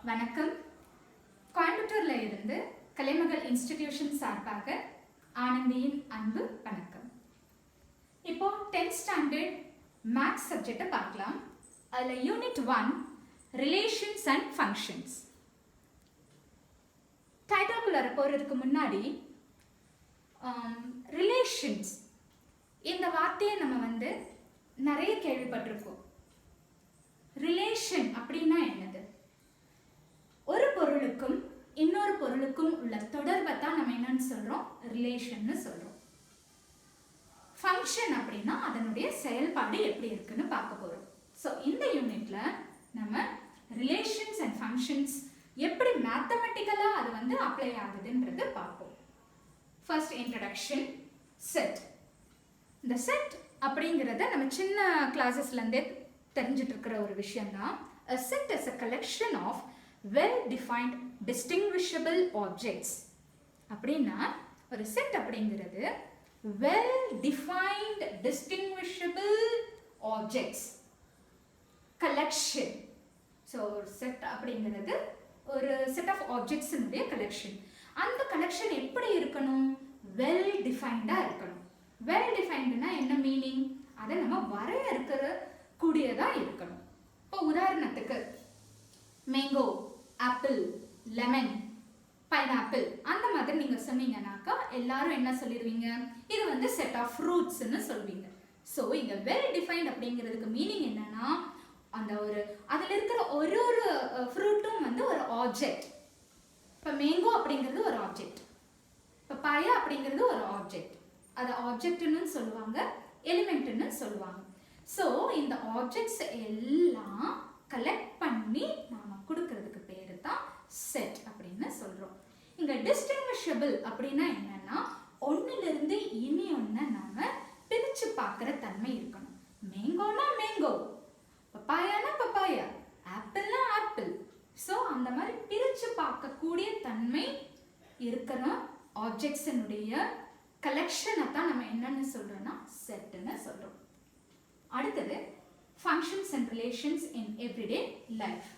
வணக்கம். கோயம்புத்தூர்ல இருந்து கலைமகள் இன்ஸ்டிடியூஷன் சார்பாக ஆனந்தியின் அன்பு வணக்கம். இப்போ 10th ஸ்டாண்டர்ட் மேத்ஸ் சப்ஜெக்டை பார்க்கலாம். அதில் யூனிட் 1 ரிலேஷன்ஸ் அண்ட் ஃபங்க்ஷன்ஸ். டைட்டில்குள்ளார போகிறதுக்கு முன்னாடி ரிலேஷன்ஸ் இந்த வார்த்தையை நம்ம நிறைய கேள்விப்பட்டிருக்கோம். ரிலேஷன் அப்படின்னா என்னது? ஒரு பொருளுக்கும் இன்னொரு பொருளுக்கும் உள்ள தொடர்பை தான் நம்ம என்னன்னு சொல்றோம்? ரிலேஷன்னு சொல்றோம். ஃபங்க்ஷன் அப்படின்னா அதனுடைய செயல்பாடு எப்படி இருக்குன்னு பார்க்க போறோம். ஸோ இந்த யூனிட்ல நம்ம ரிலேஷன்ஸ் அண்ட் ஃபங்க்ஷன்ஸ் எப்படி மேத்தமெட்டிக்கலா அது அப்ளை ஆகுதுன்றது பார்ப்போம். First introduction. செட். இந்த செட் அப்படிங்கிறத நம்ம சின்ன கிளாஸஸ்லேருந்தே தெரிஞ்சிட்டு இருக்கிற ஒரு விஷயம்தான். A set is a collection of well-defined distinguishable objects. அப்படின்னா ஒரு செட் அப்படிங்கிறது well-defined distinguishable objects collection. So ஒரு செட் அப்படிங்கிறது ஒரு செட் ஆஃப் ஆப்ஜெக்ட்ஸினுடைய கலெக்ஷன். அந்த கலெக்ஷன் எப்படி இருக்கணும்? வெல் டிஃபைன்டாக இருக்கணும். வெல் டிஃபைன்டுனா என்ன மீனிங்? அதை நம்ம வரையறுக்கிற கூடியதாக இருக்கணும். இப்போ உதாரணத்துக்கு மேங்கோ, ஆப்பிள், லெமன், பைனாப்பிள் அந்த மாதிரி நீங்கள் சொன்னீங்கன்னாக்கா எல்லாரும் என்ன சொல்லிடுவீங்க? இது செட் ஆஃப் ஃப்ரூட்ஸ்ன்னு சொல்வீங்க. ஸோ இங்கே வெல் டிஃபைன்ட் அப்படிங்கிறதுக்கு மீனிங் என்னன்னா அந்த அதில் இருக்கிற ஒரு ஒரு ஃப்ரூட்டும் ஒரு ஆப்ஜெக்ட். இப்போ மேங்கோ அப்படிங்கிறது ஒரு ஆப்ஜெக்ட், இப்போ பயா அப்படிங்கிறது ஒரு ஆப்ஜெக்ட். அதை ஆப்ஜெக்ட்னு சொல்லுவாங்க, எலிமெண்ட்னு சொல்லுவாங்க. ஸோ இந்த ஆப்ஜெக்ட்ஸ் எல்லாம் கலெக்ட் பண்ணி நாம கொடுக்கறதுக்கு பேரு தான் செட் அப்படின்னு சொல்றோம். இங்க டிஸ்டிங்விஷபிள் அப்படின்னா என்னன்னா ஒன்னிலிருந்து இனி ஒன்ன நாம பிரிச்சு பார்க்கிற தன்மை இருக்கணும். மேங்கோனா மேங்கோ, பப்பாயானா பப்பாயா, ஆப்பிள்னா ஆப்பிள். ஸோ அந்த மாதிரி பிரிச்சு பார்க்கக்கூடிய தன்மை இருக்கிற ஆப்ஜெக்ட்ஸினுடைய கலெக்ஷனை தான் நம்ம என்னன்னு சொல்றோம்னா செட்னு சொல்றோம். அடுத்தது functions and relations in everyday life.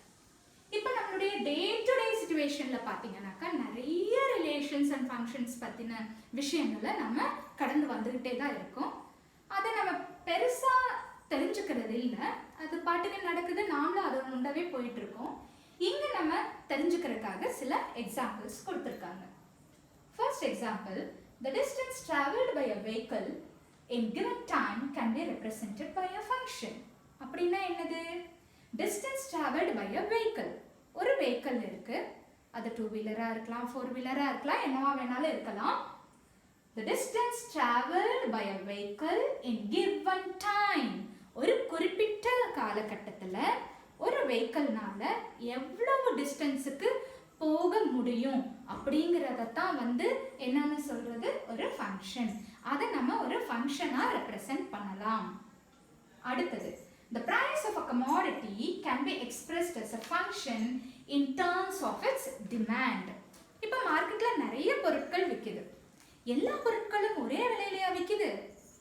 இப்போ நம்மளுடைய டே டு டே சிச்சுவேஷன்ல பார்த்தீங்கன்னாக்கா நிறைய ரிலேஷன்ஸ் அண்ட் ஃபங்க்ஷன்ஸ் பற்றின விஷயங்களை நம்ம கடந்து வந்துக்கிட்டே தான் இருக்கோம். அதை நம்ம பெருசாக தெரிஞ்சுக்கிறது இல்லை, அது பாட்டுக்கு நடக்குது, நாமளும் அதை உண்டாவே போயிட்டு இருக்கோம். இங்கே நம்ம தெரிஞ்சுக்கிறதுக்காக சில எக்ஸாம்பிள்ஸ் கொடுத்துருக்காங்க. First example, the distance traveled by a vehicle in given time can be represented by a function. அப்படின்னா என்னது? distance traveled by a vehicle. ஒரு vehicle இருக்கு, அது 2-வீலரா இருக்கலாம், 4-வீலரா இருக்கலாம், என்னவா வேணாலும் இருக்கலாம். the distance traveled by a vehicle in given time. ஒரு குறிப்பிட்ட காலகட்டத்தில் ஒரு வெஹிக்கிள்னால எவ்வளவு டிஸ்டன்ஸுக்கு போக முடியும் அப்படிங்கிறத தான் என்னன்னு சொல்றது? ஒரு ஃபங்க்ஷன். அதை நம்ம ஒரு ஃபங்க்ஷனாக ரெப்ரசன்ட் பண்ணலாம். அடுத்தது, the price of a commodity can be expressed as a function in terms of its demand. இப்போ மார்க்கெட்ல நிறைய பொருட்கள் விற்குது. எல்லா பொருட்களும் ஒரே விலையிலேயே விற்குது?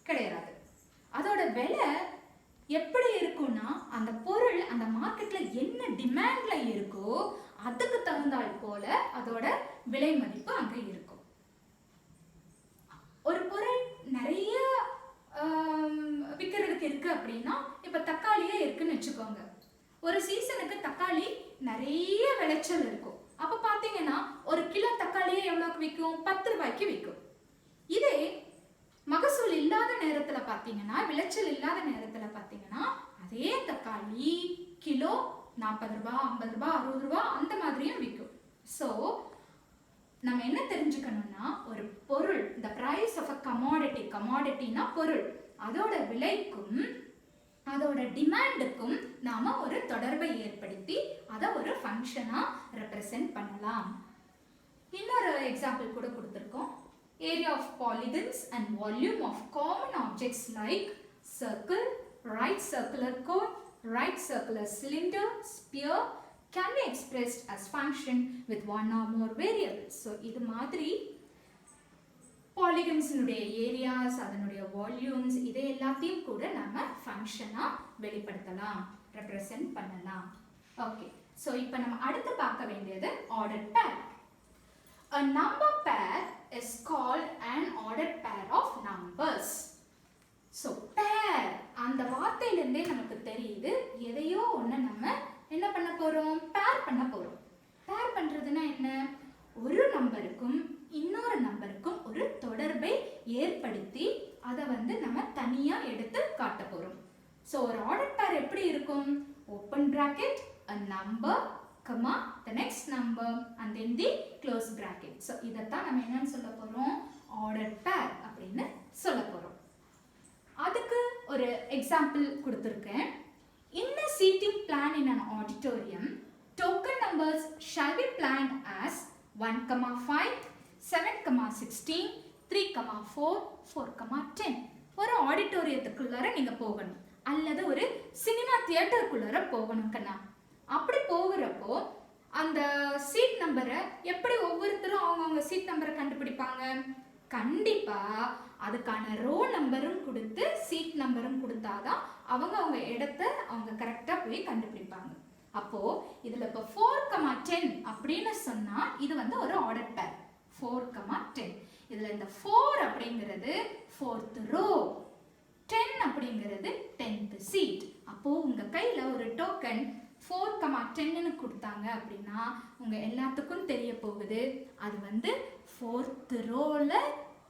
கிடையாது. அதோட விலை எப்படி இருக்கும்னா அந்த பொருள் அந்த மார்க்கெட்ல என்ன டிமாண்ட்ல இருக்கோ அதுக்கு தகுந்தால் போல அதோட விலை மதிப்பு அங்கே இருக்கும். ஒரு பொருள் நிறைய விற்கிறதுக்கு இருக்கு அப்படின்னா இப்போ தக்காளியே இருக்குன்னு வச்சுக்கோங்க. ஒரு சீசனுக்கு தக்காளி நிறைய விளைச்சல் இருக்கும். அப்போ பார்த்தீங்கன்னா ஒரு கிலோ தக்காளியே எவ்வளோக்கு விற்கும்? 10 ரூபாய்க்கு விற்கும். இதே மகசூல் இல்லாத நேரத்தில் பார்த்தீங்கன்னா, விளைச்சல் இல்லாத நேரத்தில் பார்த்தீங்கன்னா அதே தக்காளி கிலோ 40 ரூபா, 50 ரூபா, 60 ரூபா அந்த மாதிரியும் விற்கும். ஸோ நம்ம என்ன தெரிஞ்சுக்கணும்னா ஒரு பொருள், the price of a commodity, கமாடிட்டினா பொருள், அதோட விலைக்கும் அதோட டிமாண்டுக்கும் நாம ஒரு தொடர்பை ஏற்படுத்தி அதை ஒரு ஃபங்க்ஷனா ரெப்ரசன்ட் பண்ணலாம். இன்னொரு எக்ஸாம்பிள் கூட கொடுத்துருக்கோம். Area of polygons and volume of common objects like circle, right circular cone, right circular cylinder, sphere can be expressed as function with one or more variables. So இது மாதிரி பாலிகன்ஸினுடைய ஏரியாஸ், அதனுடைய volumes, இதை எல்லாத்தையும் கூட நம்ம ஃபங்க்ஷனாக வெளிப்படுத்தலாம், ரெப்ரசன்ட் பண்ணலாம். ஓகே, ஸோ இப்போ நம்ம அடுத்து பார்க்க வேண்டியது ordered pair. A number pair is called an ordered pair of numbers. So pair அந்த வார்த்தையிலிருந்தே நமக்கு தெரியுது எதையோ ஒன்று நம்ம என்ன பண்ண போகிறோம், பேர் பண்ண போகிறோம். பேர் பண்ணுறதுன்னா என்ன, ஒரு நம்பருக்கும் இன்னொரு நம்பருக்கும் ஒரு தொடர்பை ஏற்படுத்தி அதை வந்து நம்ம தனியாக எடுத்து காட்ட போகிறோம். ஸோ ஒரு ஆர்டர் பேர் எப்படி இருக்கும், open bracket a number comma the next number and then the close bracket. So இதைத்தான் நம்ம என்னன்னு சொல்ல போகிறோம், ஆர்டர் பேர் அப்படின்னு சொல்ல போகிறோம். அதுக்கு ஒரு எக்ஸாம்பிள் கொடுத்துருக்கேன். In a seating plan in an auditorium, token numbers shall be planned as 1,5, 7,16, 3,4, 4,10. ஒரு ஆடிட்டோரியத்துக்குள்ளார நீங்கள் போகணும் அல்லது ஒரு சினிமா தியேட்டருக்குள்ளார போகணும் கண்ணா. அப்படி போகிறப்போ அந்த சீட் நம்பரை எப்படி ஒவ்வொருத்தரும் அவங்கவுங்க சீட் நம்பரை கண்டுபிடிப்பாங்க, கண்டிப்பாக அதுக்கான ரோ நம்பரும் கொடுத்து சீட் நம்பரும் கொடுத்தாதான் அவங்க இடத்த அவங்க கரெக்டாக போய் கண்டுபிடிப்பாங்க. அப்போது இதில் இப்போ 4,10 அப்படின்னு சொன்னால் இது வந்து ஒரு ஆர்டர் பேர் 4,10. இதில் இந்த 4 அப்படிங்கிறது 4th ரோ, 10 அப்படிங்கிறது 10th சீட். அப்போது உங்கள் கையில் ஒரு டோக்கன் 4,10ன்னு கொடுத்தாங்க அப்படின்னா உங்கள் எல்லாத்துக்கும் தெரிய போகுது அது வந்து 4th ரோவில்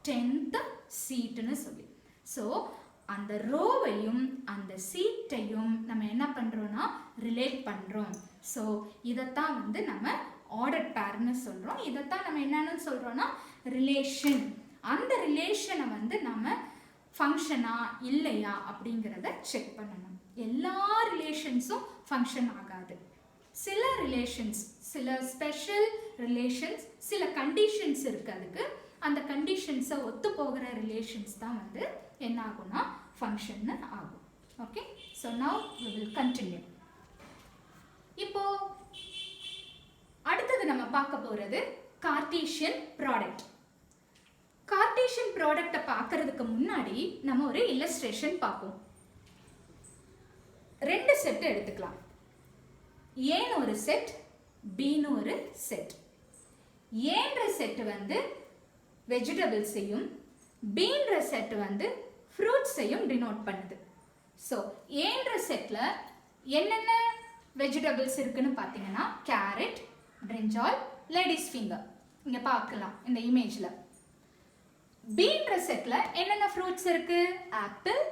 10th சீட்டுன்னு சொல்லி. ஸோ அந்த ரோவையும் அந்த சீட்டையும் நம்ம என்ன பண்ணுறோன்னா ரிலேட் பண்ணுறோம். ஸோ இதைத்தான் வந்து நம்ம ஆர்டர் பேர்னு சொல்கிறோம். இதைத்தான் நம்ம என்னன்னு சொல்கிறோன்னா ரிலேஷன். அந்த ரிலேஷனை வந்து நம்ம ஃபங்க்ஷனா இல்லையா அப்படிங்கிறத செக் பண்ணணும். எல்லா ரிலேஷன்ஸும் ஃபங்க்ஷன் ஆகாது. சில ரிலேஷன்ஸ், சில ஸ்பெஷல் ரிலேஷன்ஸ், சில கண்டிஷன்ஸ் இருக்குது. அதுக்கு அந்த கண்டிஷன்ஸை ஒத்து போகிற ரிலேஷன்ஸ் தான் வந்து என்ன ஆகும்னா ஃபங்க்ஷன்னு ஆகும். Okay, so now we will continue. இப்போ அடுத்தது நம்ம பார்க்க போகிறது கார்ட்டீசியன் ப்ராடக்ட். கார்ட்டீசியன் ப்ராடக்டை பார்க்கறதுக்கு முன்னாடி நம்ம ஒரு இல்லஸ்ட்ரேஷன் பார்ப்போம். 2 செட் எடுத்துக்கலாம். ஏன்னு ஒரு செட், பின்னு ஒரு செட். ஏன்ற செட் வந்து வெஜிடபிள்ஸையும் பீன்ற செட் வந்து ஃப்ரூட்ஸையும் டினோட் பண்ணுது. ஸோ ஏன்ற செட்டில் என்னென்ன வெஜிடபிள்ஸ் இருக்குன்னு பார்த்தீங்கன்னா கேரட், பிரிஞ்சால், லேடிஸ் ஃபிங்கர் இங்கே பார்க்கலாம் இந்த இமேஜில். பீன்ற செட்டில் என்னென்ன ஃப்ரூட்ஸ் இருக்குது, ஆப்பிள்,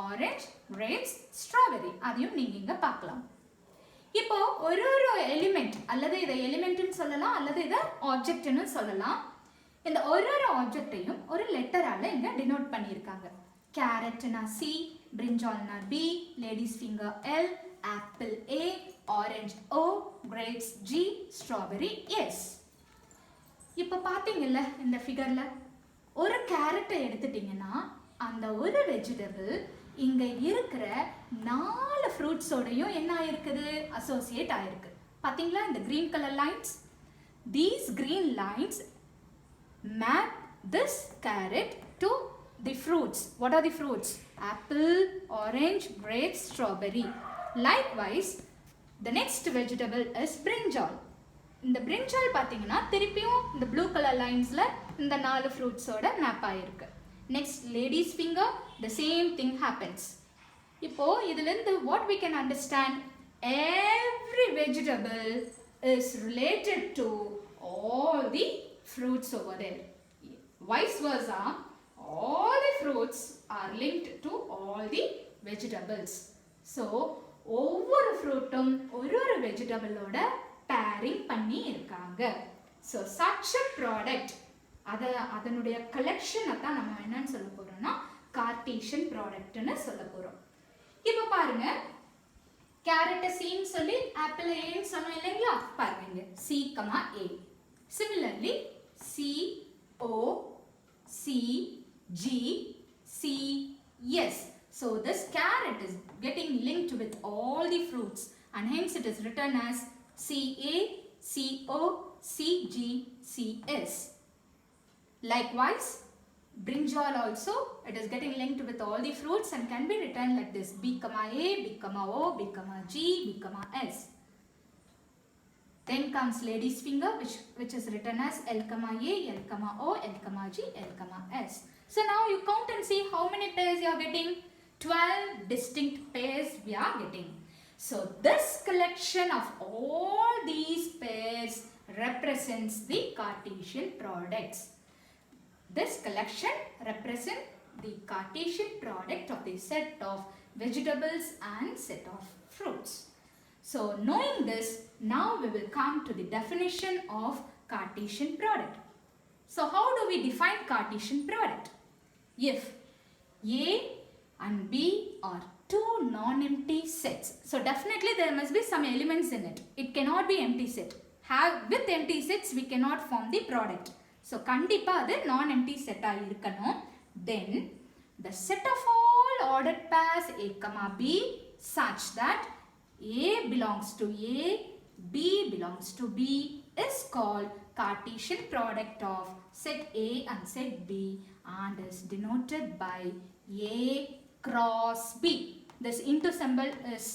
ஆரஞ்சு, கிரேப்ஸ், ஸ்ட்ராபெரி, அதையும் நீங்கள் இங்கே பார்க்கலாம். இப்போ ஒரு எலிமெண்ட், அல்லது இதை எலிமெண்ட்னு சொல்லலாம் அல்லது இதை ஆப்ஜெக்ட்னு சொல்லலாம். இந்த ஒரு ஆப்ஜெக்டையும் ஒரு லெட்டரால இங்க டினோட் பண்ணியிருக்காங்க. கேரட்னா சி, பிரிஞ்சால்னா B, ladies finger L, apple A, orange O, grapes G, strawberry S. இப்போ பார்த்தீங்கல்ல இந்த ஃபிகர்ல ஒரு கேரட்டை எடுத்துட்டீங்கன்னா அந்த ஒரு வெஜிடபிள் இங்க இருக்கிற 4 ஃப்ரூட்ஸோடையும் என்ன ஆயிருக்குது, அசோசியேட் ஆயிருக்கு. பார்த்தீங்களா இந்த green colour lines? These green lines map this carrot to the fruits. What are the fruits? Apple, orange, grapes, strawberry. Likewise, the next vegetable is brinjal. இந்த brinjal பார்த்தீங்கன்னா திருப்பியும் இந்த ப்ளூ கலர் லைன்ஸ்ல இந்த 4 ஃப்ரூட்ஸோட மேப் ஆயிருக்கு. Next ladies finger, the same thing happens. இப்போ இதிலிருந்து what we can understand, every vegetable is related to all the fruits over there. Vice versa, all the fruits are linked to all the vegetables. So ஒவ்வொரு ஃப்ரூட்டும் ஒரு வெஜிடபிளோட bearing பண்ணி இருக்காங்க. So such a product, அதனுடைய கலெக்ஷனை தான் நம்ம என்னன்னு சொல்ல போறோம்னா கார்ட்டீசியன் ப்ராடக்ட்னு சொல்ல போறோம். இப்போ பாருங்க, கேரட்டை சின்னு சொல்லி ஆப்பிள் ஏன்னு சொன்னோம் இல்லைங்களா? பாருங்க C, A. Similarly, C, O, C, G, C, S. So this carrot is getting linked with all the fruits and hence it is written as CA, CO, CG, CS. Likewise, brinjal also, it is getting linked with all the fruits and can be written like this: B, A, B, O, B, G, B, S. Then comes lady's finger, which is written as L comma A, L comma O, L comma G, L comma S. So now you count and see how many pairs you are getting. 12 distinct pairs we are getting. So this collection of all these pairs represents the Cartesian products. This collection represents the Cartesian product of the set of vegetables and set of fruits. So knowing this, now we will come to the definition of Cartesian product. So how do we define Cartesian product? If A and B are two non-empty sets. So definitely there must be some elements in it. It cannot be empty set. With empty sets we cannot form the product. So kandipa adu non-empty set ah irukkanum. Then the set of all ordered pairs A comma B such that A belongs to A, B belongs to B is called Cartesian product of set A and set B and is denoted by A cross B. This into symbol is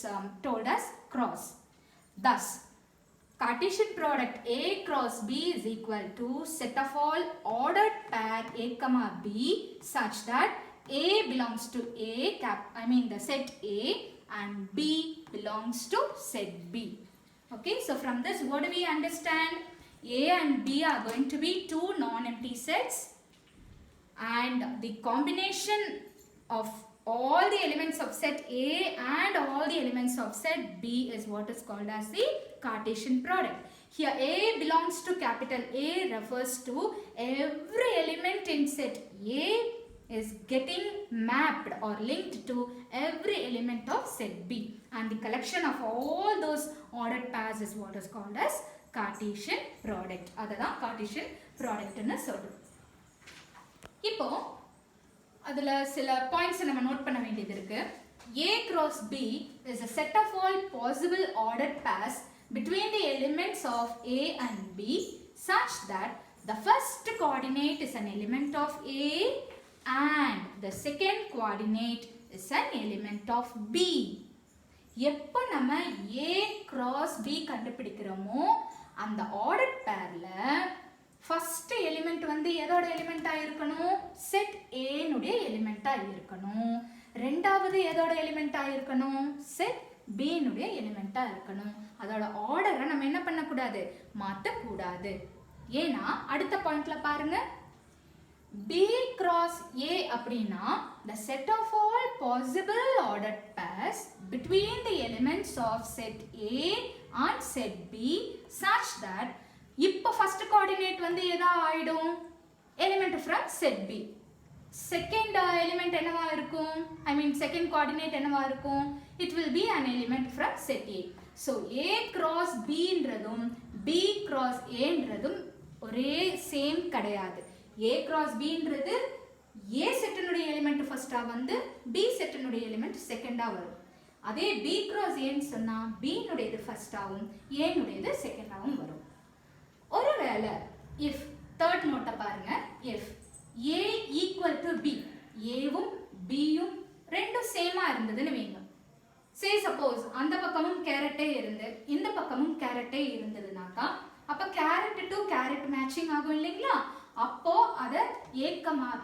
told as cross. Thus, Cartesian product A cross B is equal to set of all ordered pair A comma B such that A belongs to the set A and B belongs to set B. Okay, so from this what do we understand? A and B are going to be two non-empty sets and the combination of all the elements of set A and all the elements of set B is what is called as the Cartesian product. Here A belongs to capital A refers to every element in set A is getting mapped or linked to every element of set B and the collection of all those ordered pairs is what is called as Cartesian product. Adha Cartesian product nu solrom. Ipo adula sila points நம்ம note பண்ண வேண்டியது இருக்கு. A cross B is a set of all possible ordered pairs between the elements of A and B such that the first coordinate is an element of A and the second coordinate is an element of B. எப்போ நம்ம A cross B கண்டுபிடிக்கிறோமோ அந்த ordered pairல first element வந்து எதோட எலிமெண்டா இருக்கணும்? set A னுடைய எலிமெண்டா இருக்கணும். ரெண்டாவது எதோட எலிமெண்டா இருக்கணும்? set B னுடைய எலிமெண்டா இருக்கணும். அதோட ஆர்டரை நம்ம என்ன பண்ணக்கூடாது? மாற்றக்கூடாது. ஏன்னா அடுத்த பாயிண்ட்ல பாருங்க, B cross A அப்படின்னா the set of all possible ordered pairs between the elements of set A and set B such that இப்போ first coordinate வந்து எதா ஆயிடும்? element from set B. second element என்னவா இருக்கும்? second coordinate என்னவா இருக்கும்? it will be an element from set A. so A cross B ன்றதும் B cross A ன்றதும் ஒரே same கிடையாது. A cross B ன்றது A செட்டினுடைய எலிமெண்ட் ஃபர்ஸ்டா வந்து B செட்டினுடைய எலிமெண்ட் செகண்டா வரும். அதே B cross A ன்னு சொன்னா B னுடையது ஃபர்ஸ்டாவும் A னுடையது செகண்டாவும் வரும். ஒருவேளை if third note பாருங்க, if A equal to B, Aவும் Bயும் ரெண்டும் சேமா இருந்ததுன்னு வைங்க. say suppose அந்த பக்கமும் கேரட்டே இருந்து இந்த பக்கமும் கேரட்டே இருந்ததுனாக்கா அப்ப கேரட் டு கேரட் மேட்சிங் ஆகும் இல்லைங்களா? அப்போ அத A,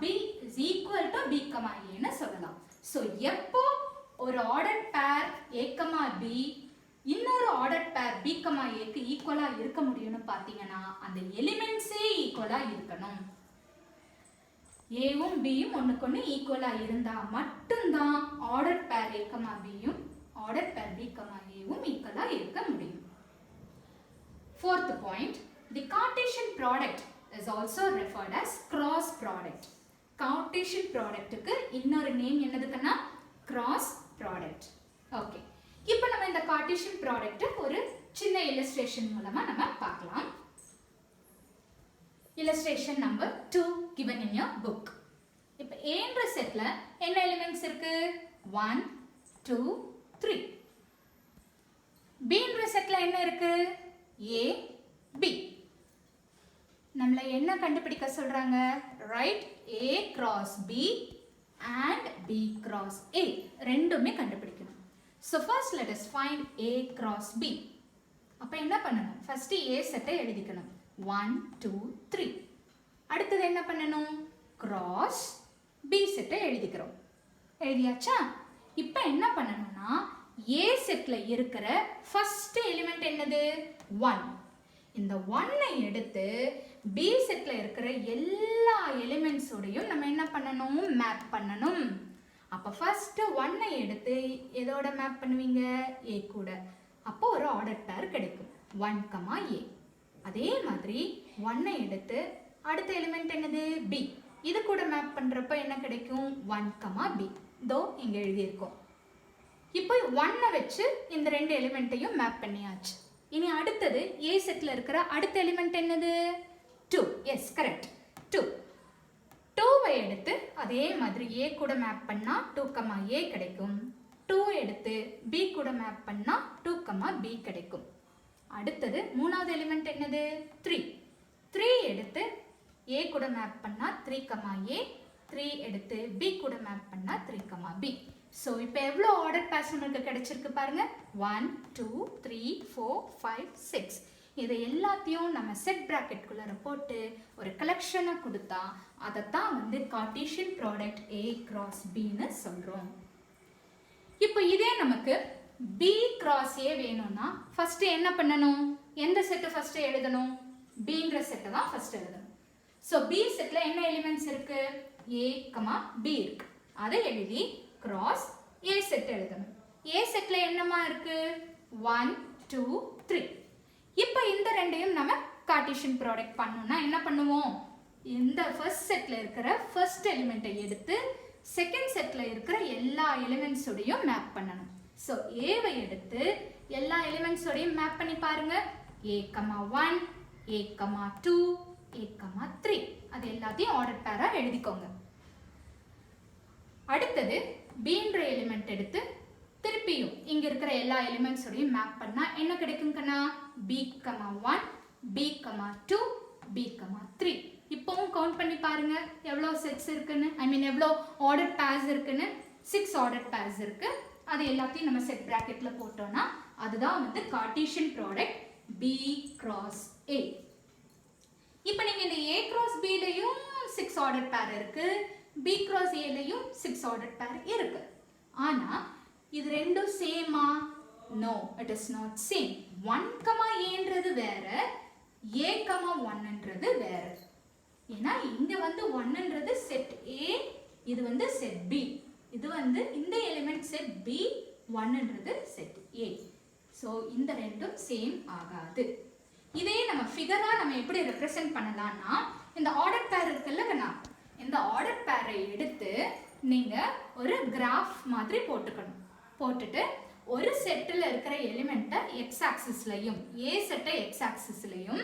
B is equal to B, A ன்னு சொல்லலாம். so எப்போ ஒரு ஆர்டர்ட் பேர் A, B இன்னொரு ஆர்டர்ட் பேர் B, A க்கு ஈக்குவலா இருக்க முடியும்னு பாத்தீங்கன்னா அந்த எலிமெண்ட்ஸே ஈக்குவலா இருக்கணும். Aவும் Bயும் ஒண்ணுக்கொண்ணு ஈக்குவலா இருந்தா மட்டும்தான் ஆர்டர்ட் பேர் A, Bயும் ஆர்டர்ட் பேர் B, Aவும் ஈக்குவலா இருக்க முடியும். Fourth point, the Cartesian product is also referred as cross product. Cartesian product க்கு இன்னொரு நேம் என்னதுன்னா cross product. Okay. இப்போ நம்ம இந்த Cartesian product ஒரு சின்ன illustration மூலமா நம்ம பார்க்கலாம். Illustration number 2 given in your book. இப்போ A என்ற செட்ல என்ன எலிமெண்ட்ஸ் இருக்கு? 1 2 3. B என்ற செட்ல என்ன இருக்கு? A B. நம்மள என்ன கண்டுபிடிக்க சொல்றாங்க? Write A cross B and B cross A ரெண்டுமே கண்டுபிடிக்கணும். So first let us find A cross B. அப்போ என்ன பண்ணணும்? ஃபர்ஸ்ட் ஏ செட்டை எழுதிக்கணும். 1 2 3. அடுத்தது என்ன பண்ணணும்? கிராஸ் பி செட்டை எழுதிக்கிறோம். எழுதியாச்சா? இப்போ என்ன பண்ணணும்னா ஏ செட்ல இருக்கிற ஃபர்ஸ்ட் எலிமெண்ட் என்னது? 1. இந்த 1ஐ எடுத்து பி செட்ல இருக்கிற எல்லா எலிமெண்ட்ஸோடையும் நம்ம என்ன பண்ணணும்? மேப் பண்ணணும். அப்போ ஃபர்ஸ்ட் 1ஐ எடுத்து எதோட மேப் பண்ணுவீங்க? ஏ கூட. அப்போ ஒரு ஆர்டர் பேர் கிடைக்கும் 1, A. அதே மாதிரி 1ஐ எடுத்து அடுத்த எலிமெண்ட் என்னது? B. இது கூட மேப் பண்றப்ப என்ன கிடைக்கும்? 1, B. இதோ இங்க எழுதியிருக்கோம். இப்போ 1ஐ வச்சு இந்த ரெண்டு எலிமெண்ட்டையும் மேப் பண்ணியாச்சு. இனி அடுத்தது A செட்ல இருக்கிற அடுத்த எலிமெண்ட் என்னது? 2. Yes, correct. 2. 2ஐ எடுத்து அதே மாதிரி A கூட மேப் பண்ணா 2, A கிடைக்கும். 2 எடுத்து B கூட மேப் பண்ணா 2, B கிடைக்கும். அடுத்தது மூணாவது எலிமெண்ட் என்னது? 3. 3 எடுத்து A கூட மேப் பண்ணா 3, A. 3 எடுத்து B கூட மேப் பண்ணா 3, B. ஸோ இப்போ எவ்வளோ ஆர்டர் பேர்ஸ் நம்மளுக்கு கிடைச்சிருக்கு பாருங்க. 1 2 3 4 5 6. இதை எல்லாத்தையும் நம்ம செட் ப்ராக்கெட்குள்ளே போட்டு ஒரு கலெக்ஷனாக கொடுத்தா அதைத்தான் வந்து கார்ட்டீசியன் ப்ராடக்ட் A கிராஸ் Bன்னு சொல்கிறோம். இப்போ இதே நமக்கு B கிராஸ் A வேணும்னா ஃபர்ஸ்ட் என்ன பண்ணணும்? எந்த செட்டு ஃபர்ஸ்ட் எழுதணும்? Bன்ற செட்டை தான் ஃபர்ஸ்ட் எழுதணும். ஸோ B செட்டில் என்ன எலிமெண்ட்ஸ் இருக்கு? A, B இருக்கு. அதை எழுதி கிராஸ் A செட் எழுதணும். A செட்ல என்னமா இருக்கு? 1 2 3. இப்போ இந்த ரெண்டையும் நம்ம கார்ட்டீசியன் ப்ராடக்ட் பண்ணணும்னா என்ன பண்ணுவோம்? இந்த ஃபர்ஸ்ட் செட்ல இருக்கிற ஃபர்ஸ்ட் எலிமெண்ட்டை எடுத்து செகண்ட் செட்ல இருக்கிற எல்லா எலிமெண்ட்ஸோடையும் மேப் பண்ணணும். ஸோ ஏவை எடுத்து எல்லா எலிமெண்ட்ஸோடையும் மேப் பண்ணி பாருங்க. A, 1, A, 2, A, 3. அது எல்லாத்தையும் ஆர்டர் பேரா எழுதிக்கோங்க. அடுத்தது Bன்ற எலிமெண்ட் எடுத்து திருப்பியும் இங்க இருக்கிற எல்லா எலிமெண்ட்ஸோடையும் மேப் பண்ணா என்ன கிடைக்கும்னா? B, 1, B, 2, B, 3. இப்போவும் கவுண்ட் பண்ணி பாருங்க எவ்வளோ செட்ஸ் இருக்குன்னு. ஐ மீன் எவ்வளோ ஆர்டர் பேர்ஸ் இருக்குன்னு. 6 ஆர்டர் பேர்ஸ் இருக்கு. அது எல்லாத்தையும் நம்ம செட் பிராக்கெட்ல போட்டோம்னா அதுதான் வந்து Cartesian product B cross A. இப்போ நீங்க இந்த A கிராஸ் Bலையும் 6 ஆர்டர் பேர் இருக்கு, B கிராஸ் Aலையும் 6 ஆர்டர் பேர் இருக்கு. ஆனா இது ரெண்டும் சேமா? No, it is not same. 1, Aன்றது வேற, A, 1ன்றது வேற. ஏன்னா இங்க வந்து 1ன்றது செட் A, இது வந்து செட் B. இது வந்து இந்த எலிமெண்ட் செட் B, 1ன்றது செட் A. ஸோ இந்த ரெண்டும் சேம் ஆகாது. இதே நம்ம ஃபிகரா நம்ம எப்படி ரெப்ரசென்ட் பண்ணலாம்னா இந்த ஆர்டர் பேர் இருக்குல்லங்கண்ணா, இந்த ஆர்டர் பேரை எடுத்து நீங்க ஒரு கிராஃப் மாதிரி போட்டுக்கணும். போட்டுட்டு ஒரு செட்டில் இருக்கிற எலிமெண்ட்டை எக்ஸ் ஆக்சிஸ்லையும், ஏ செட்டை எக்ஸ் ஆக்சிஸ்லையும்,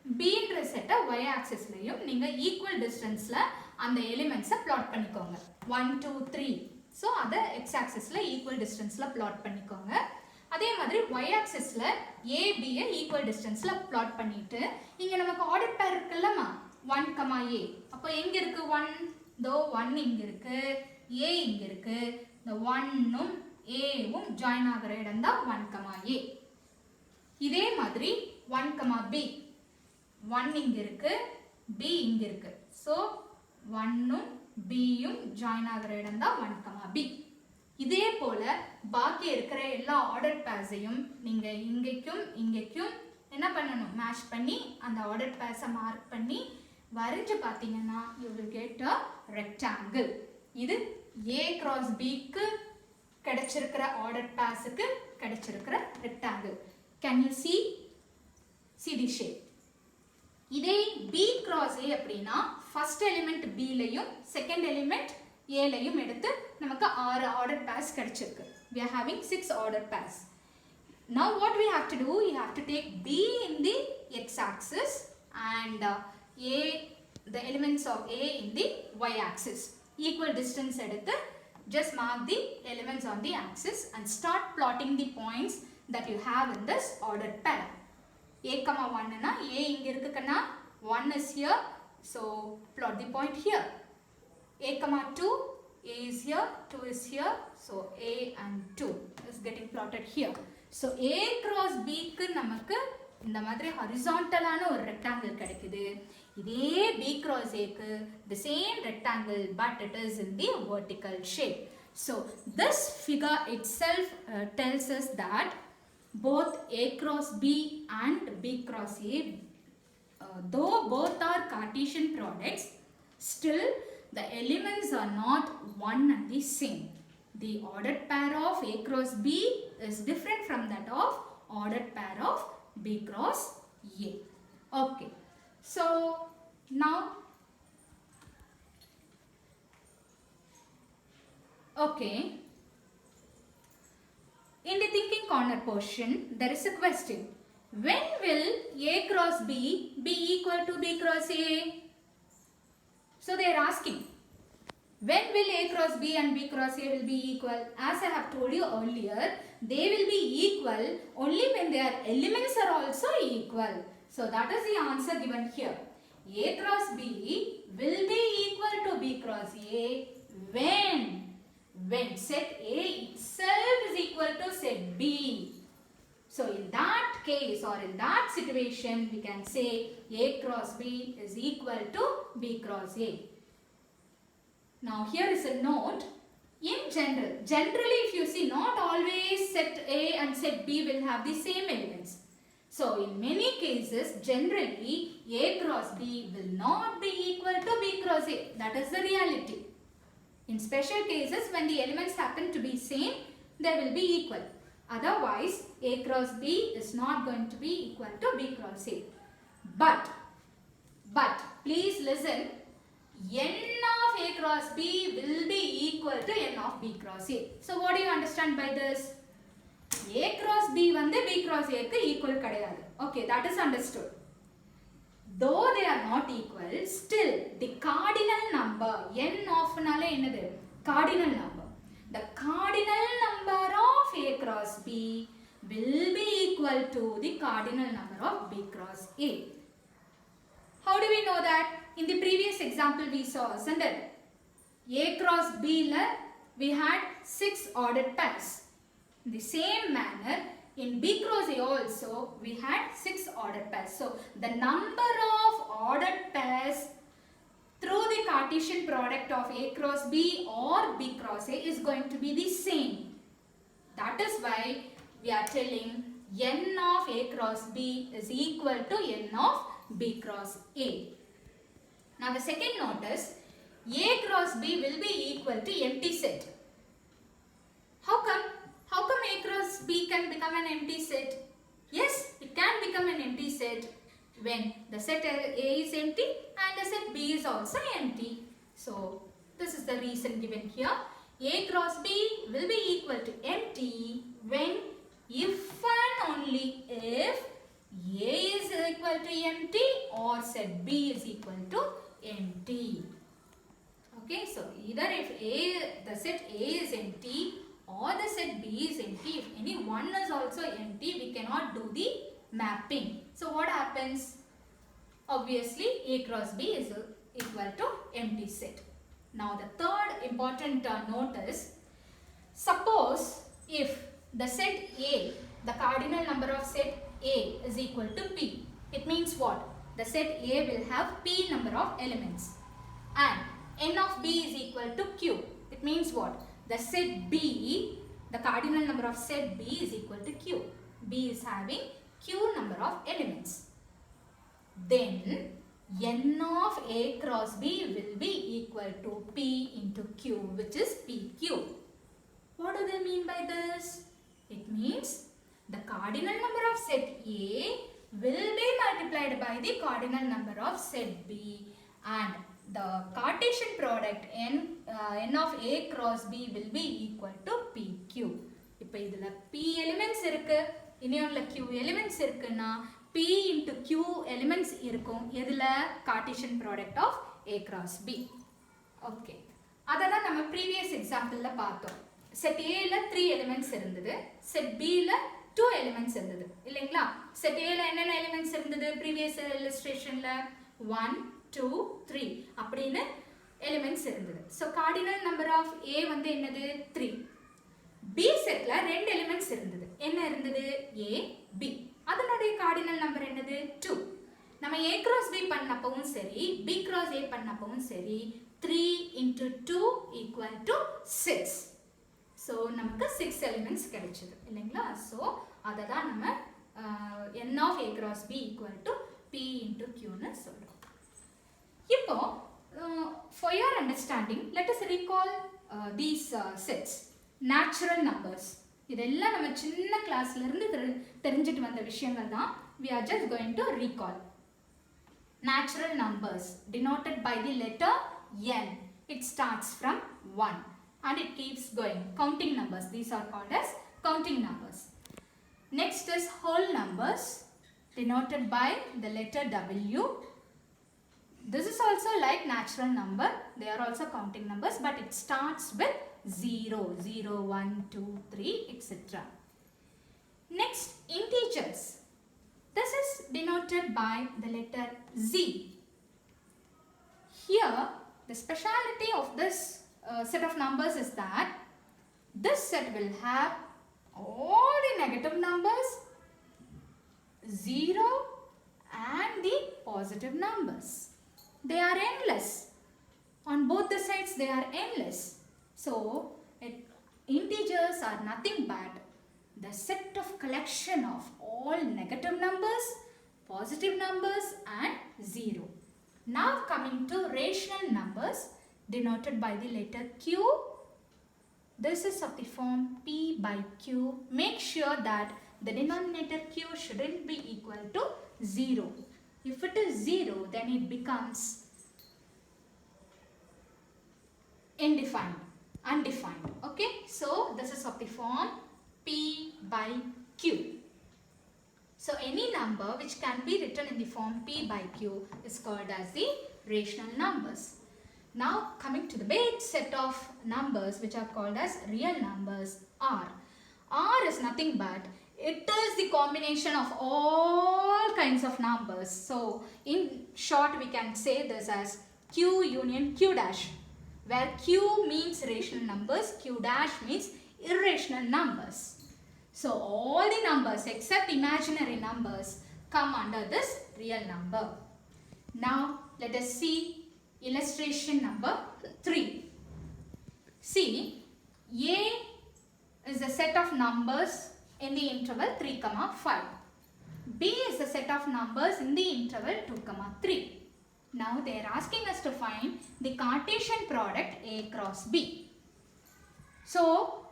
பீன்ற செட்டை ஒய் ஆக்சிஸ்லையும் நீங்க ஈக்குவல் டிஸ்டன்ஸ்ல அந்த எலிமெண்ட்ஸை பிளாட் பண்ணிக்கோங்க. 1 2 3. ஸோ அதை எக்ஸ் ஆக்சிஸ்ல ஈக்குவல் டிஸ்டன்ஸ்ல பிளாட் பண்ணிக்கோங்க. அதே மாதிரி ஒய் ஆக்சிஸ்ல ஏபியை ஈக்குவல் டிஸ்டன்ஸ்ல பிளாட் பண்ணிட்டு இங்க நமக்கு ஆர்டர் பேர் இருக்குல்லம்மா 1, A. அப்போ எங்க இருக்கு 1? தோ 1 இங்க இருக்கு, A இங்க இருக்கு. இந்த 1ம் Aவும் ஜாயின் ஆகிற இடம் தான் 1, A. இதே மாதிரி 1, B. 1 இங்க இருக்கு, B இங்க இருக்கு. ஸோ 1ம் Bயும் ஜாயின் ஆகிற இடம் தான் 1, B. இதே போல பாக்கி இருக்கிற எல்லா ஆர்டர் பேர்ஸையும் நீங்க இங்கேக்கும் இங்கேக்கும் என்ன பண்ணணும்? மேட்ச் பண்ணி அந்த ஆர்டர் பேர்ஸை மார்க் பண்ணி வரைஞ்சு பார்த்தீங்கன்னா you will get a rectangle. இது A cross Bக்கு கிடைச்சிருக்கிற ஆர்டர் பேர்ஸுக்கு கிடைச்சிருக்கிற rectangle. Can you see the shape? இதே B cross A அப்படின்னா ஃபர்ஸ்ட் எலிமெண்ட் Bலையும் செகண்ட் எலிமெண்ட் Aலையும் எடுத்து நமக்கு 6 ஆர்டர் பேர்ஸ் கிடைச்சிருக்கு. We are having 6 order pairs. Now what we have to do? We have to take B in the x-axis and the elements of A in the y-axis. Equal distance எடுத்து just mark the elements on the axis and start plotting the points that you have in this ordered pair. A, 1 na A இங்க இருக்குன்னா 1 is here, so plot the point here. A, 2, A is here, 2 is here, so A and 2 is getting plotted here. So A cross Bக்கு நமக்கு இந்த மாதிரி ஹாரிசான்டலான ஒரு rectangle கிடைக்குது. இதே B cross Aக்கு the same rectangle but it is in the vertical shape. So this figure itself tells us that both A cross B and B cross A, though both are Cartesian products, still the elements are not one and the same. The ordered pair of A cross B is different from that of ordered pair of B cross A. Okay, so now, okay, in the thinking corner portion, there is a question. When will A cross B be equal to B cross A? So they are asking, when will A cross B and B cross A will be equal? As I have told you earlier, they will be equal only when their elements are also equal. So that is the answer given here. A cross B will be equal to B cross A when set A itself is equal to set B. So in that case or in that situation, we can say A cross B is equal to B cross A. Now here is a note. In generally if you see, not always set A and set B will have the same elements. So in many cases, generally A cross B will not be equal to B cross A. That is the reality. In special cases, when the elements happen to be same, they will be equal. Otherwise, A cross B is not going to be equal to B cross A. But please listen. N of A cross B will be equal to N of B cross A. So what do you understand by this? A cross B வந்து B cross A க்கு equal கிடையாது. Okay, that is understood. Though they are not equal, still the cardinal number, N of நாலே என்னது? Cardinal number. The cardinal number of A cross B will be equal to the cardinal number of B cross A. How do we know that? In the previous example we saw, isn't it? A cross B la we had 6 ordered pairs. In the same manner, in B cross A also we had 6 ordered pairs. So the number of ordered pairs through the Cartesian product of A cross B or B cross A is going to be the same. That is why we are telling N of A cross B is equal to N of B cross A. Now the second note is A cross B will be equal to empty set. How come? How come A cross B can become an empty set? Yes, it can become an empty set when the set A is empty and the set B is also empty. So this is the reason given here. A cross B will be equal to empty when, if and only if A is equal to empty or set B is equal to empty. Okay, so either if the set A is empty or the set B is empty, if any one is also empty, we cannot do the mapping. So what happens? Obviously A cross B is equal to empty set. Now the third important note is, suppose if the set A, the cardinal number of set A is equal to P. It means what? The set A will have P number of elements and N of B is equal to Q. It means what? The set B, the cardinal number of set B is equal to Q. B is having Q number of elements. Then N of A cross B will be equal to P into Q, which is PQ. What do they mean by this? It means the cardinal number of set A will be multiplied by the cardinal number of set B and the Cartesian product n of A cross B will be equal to PQ. இப்போ இதுல P elements இருக்கு, இன்னொன்னுல Q elements இருக்குன்னா P into Q elements இருக்கும் எதுல? Cartesian product of A cross B. Okay, அததான் நம்ம previous exampleல பார்த்தோம். Set A ல 3 elements இருந்தது, set B ல 2 elements இருந்தது இல்லைங்களா? Set A ல என்னென்ன elements இருந்தது previous illustrationல? 1, 2, 3 அப்படின்னு elements இருந்தது. So cardinal number of A வந்து என்னது? 3. B செட்ல ரெண்டு எலிமெண்ட்ஸ் இருந்தது. என்ன இருந்தது? A, B. அதனுடைய கார்டினல் நம்பர் என்னது? 2. நம்ம A cross B பண்ணப்பவும் சரி, B cross A பண்ணப்பவும் சரி, 3 into 2 equal to 6. So நமக்கு 6 எலிமெண்ட்ஸ் கிடைச்சது இல்லைங்களா? ஸோ அதை தான் நம்ம n of A cross B equal to P into Qன்னு சொல்றோம். இப்போ for your understanding, let us recall these sets. Natural numbers. இதெல்லாம் நம்ம சின்ன கிளாஸ்ல இருந்து தெரிஞ்சிட்டு வந்த விஷயங்கள் தான். We are just going to recall. Natural numbers denoted by the letter n. It starts from 1 and it keeps going. Counting numbers. These are called as counting numbers. Next is whole numbers denoted by the letter W. This is also like natural number. They are also counting numbers, but it starts with 0, 0, 1, 2, 3, etc. Next, integers. This is denoted by the letter Z. Here, the speciality of this set of numbers is that this set will have all the negative numbers, 0 and the positive numbers. They are endless. On both the sides they are endless. So integers are nothing but the set of collection of all negative numbers, positive numbers and 0. Now coming to rational numbers denoted by the letter Q. This is of the form P by Q. Make sure that the denominator Q shouldn't be equal to 0. If it is 0, then it becomes undefined. Okay, so this is of the form P by Q. So any number which can be written in the form P by Q is called as the rational numbers. Now coming to the base set of numbers which are called as real numbers, R. R is nothing but it is the combination of all kinds of numbers. So in short we can say this as Q union Q dash, where Q means rational numbers, Q dash means irrational numbers. So all the numbers except imaginary numbers come under this real number. Now let us see illustration number 3. See, A is a set of numbers in the interval 3, 5. B is a set of numbers in the interval 2, 3. Now they are asking us to find the Cartesian product A cross B. So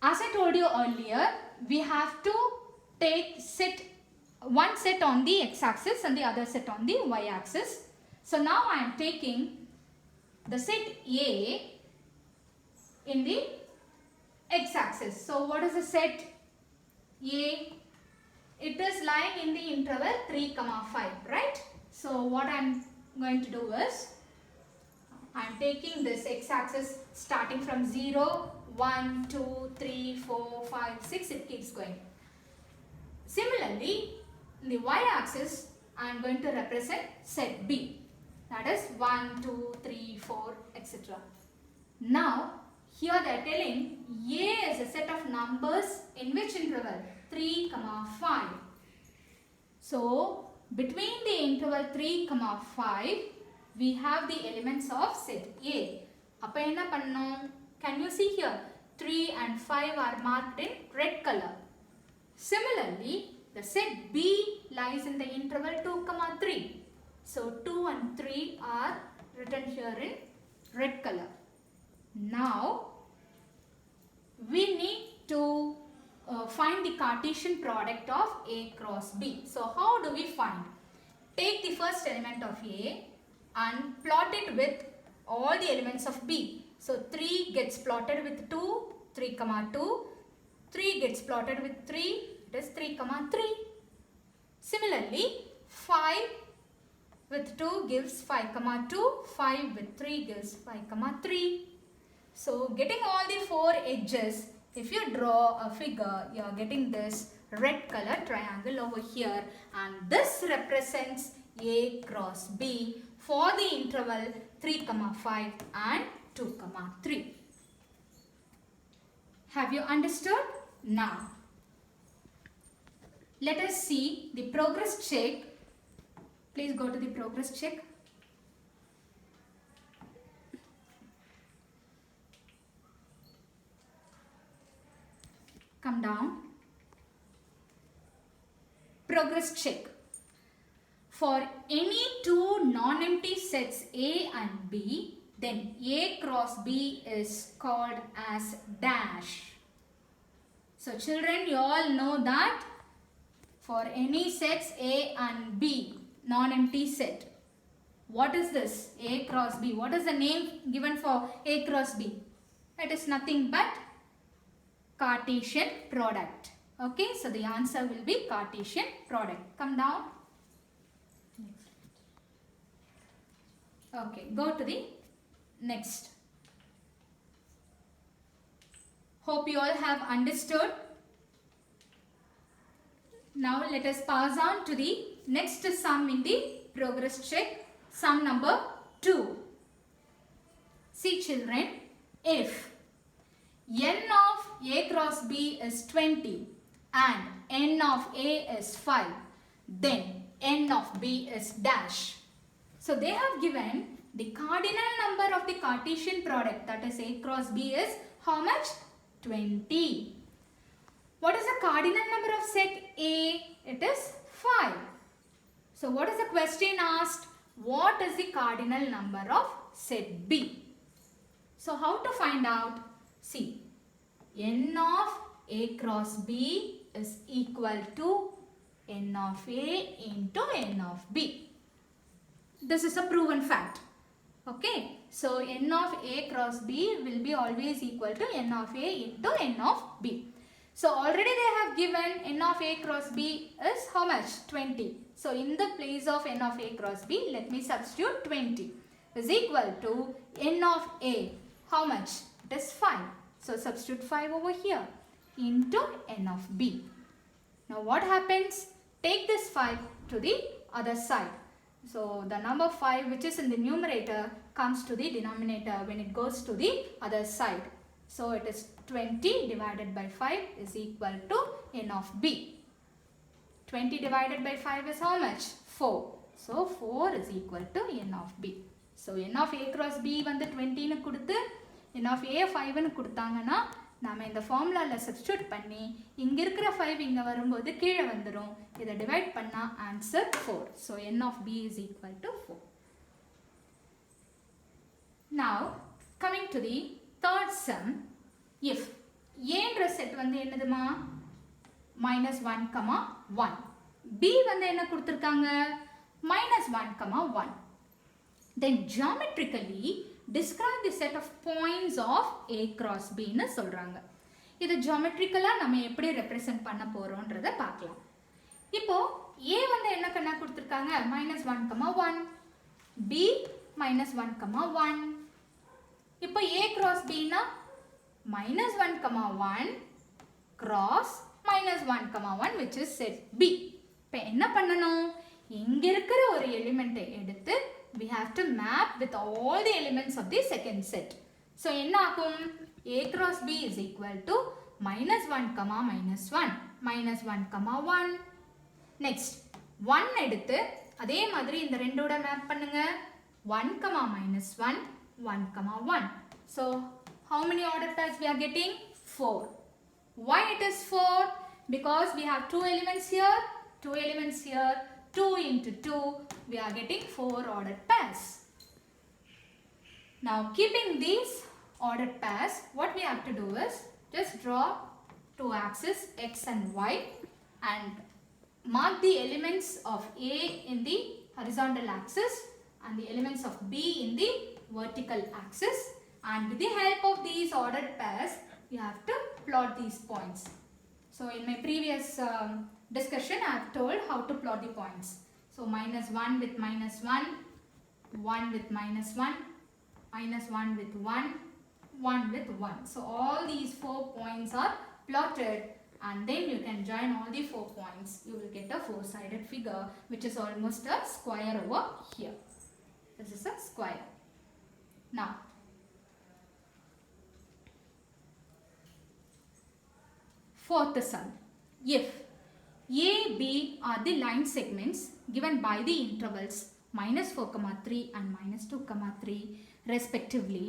as I told you earlier, we have to take one set on the x-axis and the other set on the y-axis. So now I am taking the set A in the x-axis. So what is the set A? It is lying in the interval 3, 5, right? So what I am going to do is, I am taking this x-axis starting from 0, 1, 2, 3, 4, 5, 6, it keeps going. Similarly, in the y-axis, I am going to represent set B. That is 1, 2, 3, 4, etc. Now, here they are telling A is a set of numbers in which interval? 3, 5. So, between the interval 3, 5, we have the elements of set A. Appa enna pannom? Can you see here? 3 and 5 are marked in red color. Similarly, the set B lies in the interval 2, 3. So 2 and 3 are written here in red color. Now we need to find the Cartesian product of A cross B. So how do we find? Take the first element of A and plot it with all the elements of B. So 3 gets plotted with 2, 3, 2. 3 gets plotted with 3, it is 3, 3. Similarly, 5 with 2 gives 5, 2. 5 with 3 gives 5, 3. So getting all the 4 edges, if you draw a figure, you are getting this red color triangle over here, and this represents A cross B for the interval 3, 5 and 2, 3. Have you understood? Now, let us see the progress check. Please go to the progress check. Come down. Progress check. For any two non-empty sets A and B, then A cross B is called as dash. So children, you all know that for any sets A and B, non-empty set, what is this? A cross B. What is the name given for A cross B? It is nothing but Cartesian product. Okay, so the answer will be Cartesian product. Come down. Okay, go to the next. Hope you all have understood. Now let us pass on to the next sum in the progress check. Sum number 2. See children, if n of A cross B is 20 and n of A is 5, then n of B is dash. So they have given the cardinal number of the Cartesian product, that is A cross B, is how much? 20. What is the cardinal number of set A? It is 5. So what is the question asked? What is the cardinal number of set B? So how to find out? See, n of A cross B is equal to n of A into n of B. This is a proven fact. Okay, so n of A cross B will be always equal to n of A into n of B. So already they have given n of A cross B is how much? 20. So in the place of n of A cross B, let me substitute 20 is equal to n of A. How much? It is 5. So substitute 5 over here into n of B. Now what happens? Take this 5 to the other side. So the number 5 which is in the numerator comes to the denominator when it goes to the other side. So it is 20 divided by 5 is equal to n of B. 20 divided by 5 is how much? 4. So 4 is equal to n of B. So n of A cross B வந்து 20 னு கொடுத்து n of A 5 னு கொடுத்தாங்கன்னா நாம இந்த ஃபார்முலால substitute பண்ணி இங்க இருக்கிற 5 இங்க வரும்போது கீழே வந்துரும். இத டிவைட் பண்ணா answer 4. So n of B is equal to 4. Now coming to the third sum, if A என்ற செட் வந்து என்னதுமா? -1, 1. B வந்து என்ன கொடுத்திருக்காங்க? -1, 1. Then geometrically describe the set of points of A cross B னு சொல்றாங்க. இது geometrically நம்ம எப்படி represent பண்ண போறோம்ன்றத பார்க்கலாம். இப்போ A வந்து என்ன கண்ணா கொடுத்திருக்காங்க? -1, 1. B -1, 1. இப்போ A cross B னா -1, 1 cross -1, 1 which is set B. இப்போ என்ன பண்ணணும்? இங்க இருக்கிற ஒரு எலிமெண்ட் எடுத்து we have to map with all the elements of the second set. So என்ன ஆகும்? A cross B is equal to -1, -1, -1, 1. Next 1 எடுத்து அதே மாதிரி இந்த ரெண்டோட மேப் பண்ணுங்க. 1, -1, 1, 1. So how many order pairs we are getting? 4. Why it is 4? Because we have 2 elements here, 2 elements here. 2 into 2, we are getting 4 ordered pairs. Now keeping these ordered pairs, what we have to do is just draw 2 axes x and y and mark the elements of A in the horizontal axis and the elements of B in the vertical axis, and with the help of these ordered pairs, you have to plot these points. So in my previous discussion, I have told how to plot the points. So -1 with -1, 1 with -1, -1 with 1, 1 with 1. So all these 4 points are plotted, and then you can join all the 4 points. You will get a 4-sided figure which is almost a square over here. This is a square. Now fourth sum. If A, B are the line segments given by the intervals -4,3 and -2,3 respectively,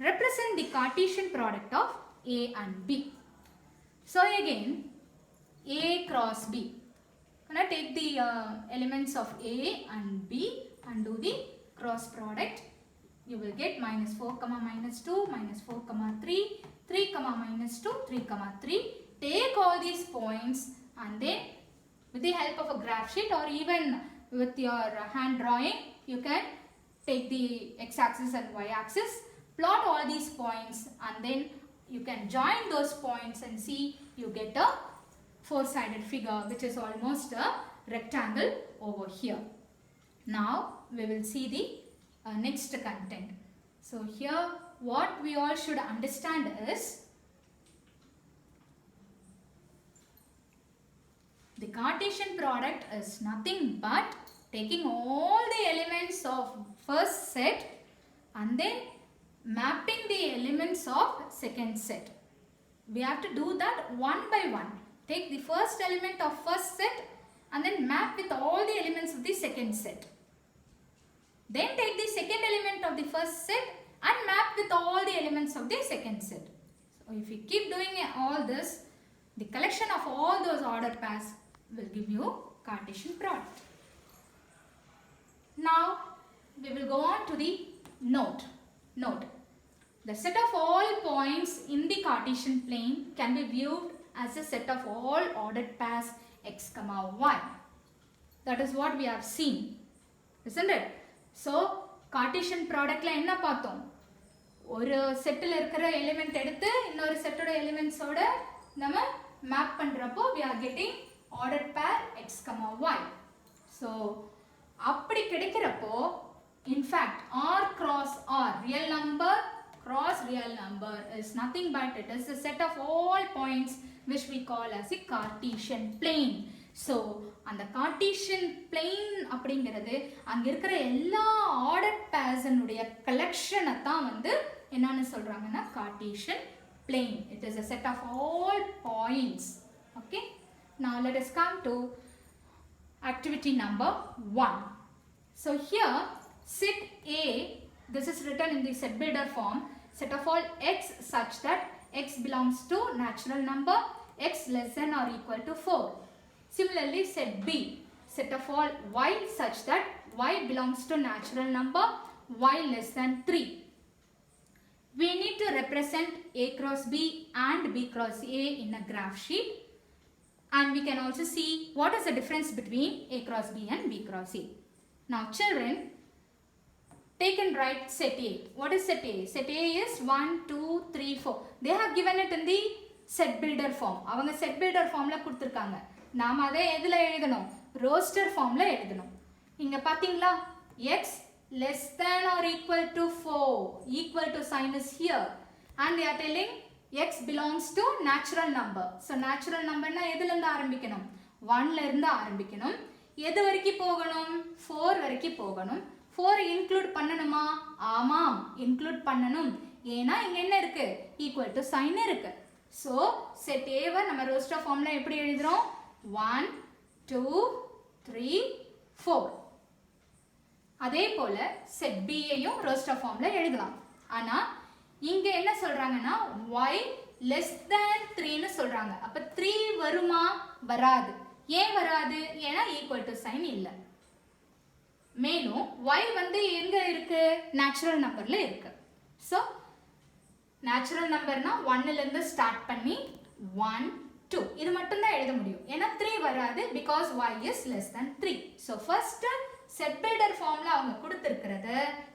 represent the Cartesian product of A and B. So again, A cross B. Can I take the elements of A and B and do the cross product? You will get -4, -2, -4, 3, 3, -2, 3, 3. Take all these points and then with the help of a graph sheet or even with your hand drawing, you can take the x-axis and y-axis, plot all these points, and then you can join those points and see you get a four-sided figure which is almost a rectangle over here. Now we will see the next content. So here what we all should understand is the Cartesian product is nothing but taking all the elements of first set and then mapping the elements of second set. We have to do that one by one. Take the first element of first set and then map with all the elements of the second set. Then take the second element of the first set and map with all the elements of the second set. So if you keep doing all this, the collection of all those ordered pairs will give you Cartesian product. Now we will go on to the note. The set of all points in the Cartesian plane can be viewed as a set of all ordered pairs x, y. That is what we have seen, isn't it? So Cartesian product la enna paathom, oru set la irukra element eduthu innoru set oda elements oda nama map pandrappo we are getting ordered pair x, y. So appadi kedikirappo, in fact r cross r, real number cross real number, is nothing but it is the set of all points which we call as a Cartesian plane. So and the Cartesian plane அப்படிங்கிறது அங்க இருக்கிற எல்லா ordered pairs உடைய collection தான் வந்து என்னன்னு சொல்றாங்கன்னா Cartesian plane. It is a set of all points. Okay. Now let us come to activity number 1. So here set A, this is written in the set builder form, set of all x such that x belongs to natural number, x less than or equal to 4. Similarly set B, set of all y such that y belongs to natural number, y less than 3. We need to represent A cross B and B cross A in a graph sheet, and we can also see what is the difference between A cross B and B cross A. Now children, take and write set A. What is set A? Set A is 1, 2, 3, 4. They have given it in the set builder form. அவங்க set builder formல கொடுத்திருக்காங்க. நாம அதை எதுல எழுதணும்? Roster formல எழுதணும். இங்க பாத்தீங்களா? X less than or equal to 4. Equal to sign is here. And they are telling x belongs to natural number. So natural number na எதுல இருந்து ஆரம்பிக்கணும்? 1ல இருந்து ஆரம்பிக்கணும். எது வரைக்கும் போகணும்? 4 வரைக்கும் போகணும். 4 include பண்ணணுமா? ஆமாம், include பண்ணணும். ஏனா இங்க என்ன இருக்கு? equal to sign இருக்கு. So set A வை நம்ம roster formல எப்படி எழுதுறோம்? 1, 2, 3, 4. அதே போல set B ஐயும் roster formல எழுதலாம். ஆனா இங்க என்ன சொல்றாங்கன்னா y less than 3 னு சொல்றாங்க. அப்ப 3 வருமா? வராது. ஏன் வராது? ஏனா equal to sign இல்ல. மேலும் y வந்து எங்க இருக்கு? natural numberல இருக்கு. So natural numberனா 1ல இருந்து ஸ்டார்ட் பண்ணி 1, 2 இது மட்டும் தான் எழுத முடியும். ஏனா 3 வராது because y is less than 3. So first set builder formல அவங்க கொடுத்திருக்கிறத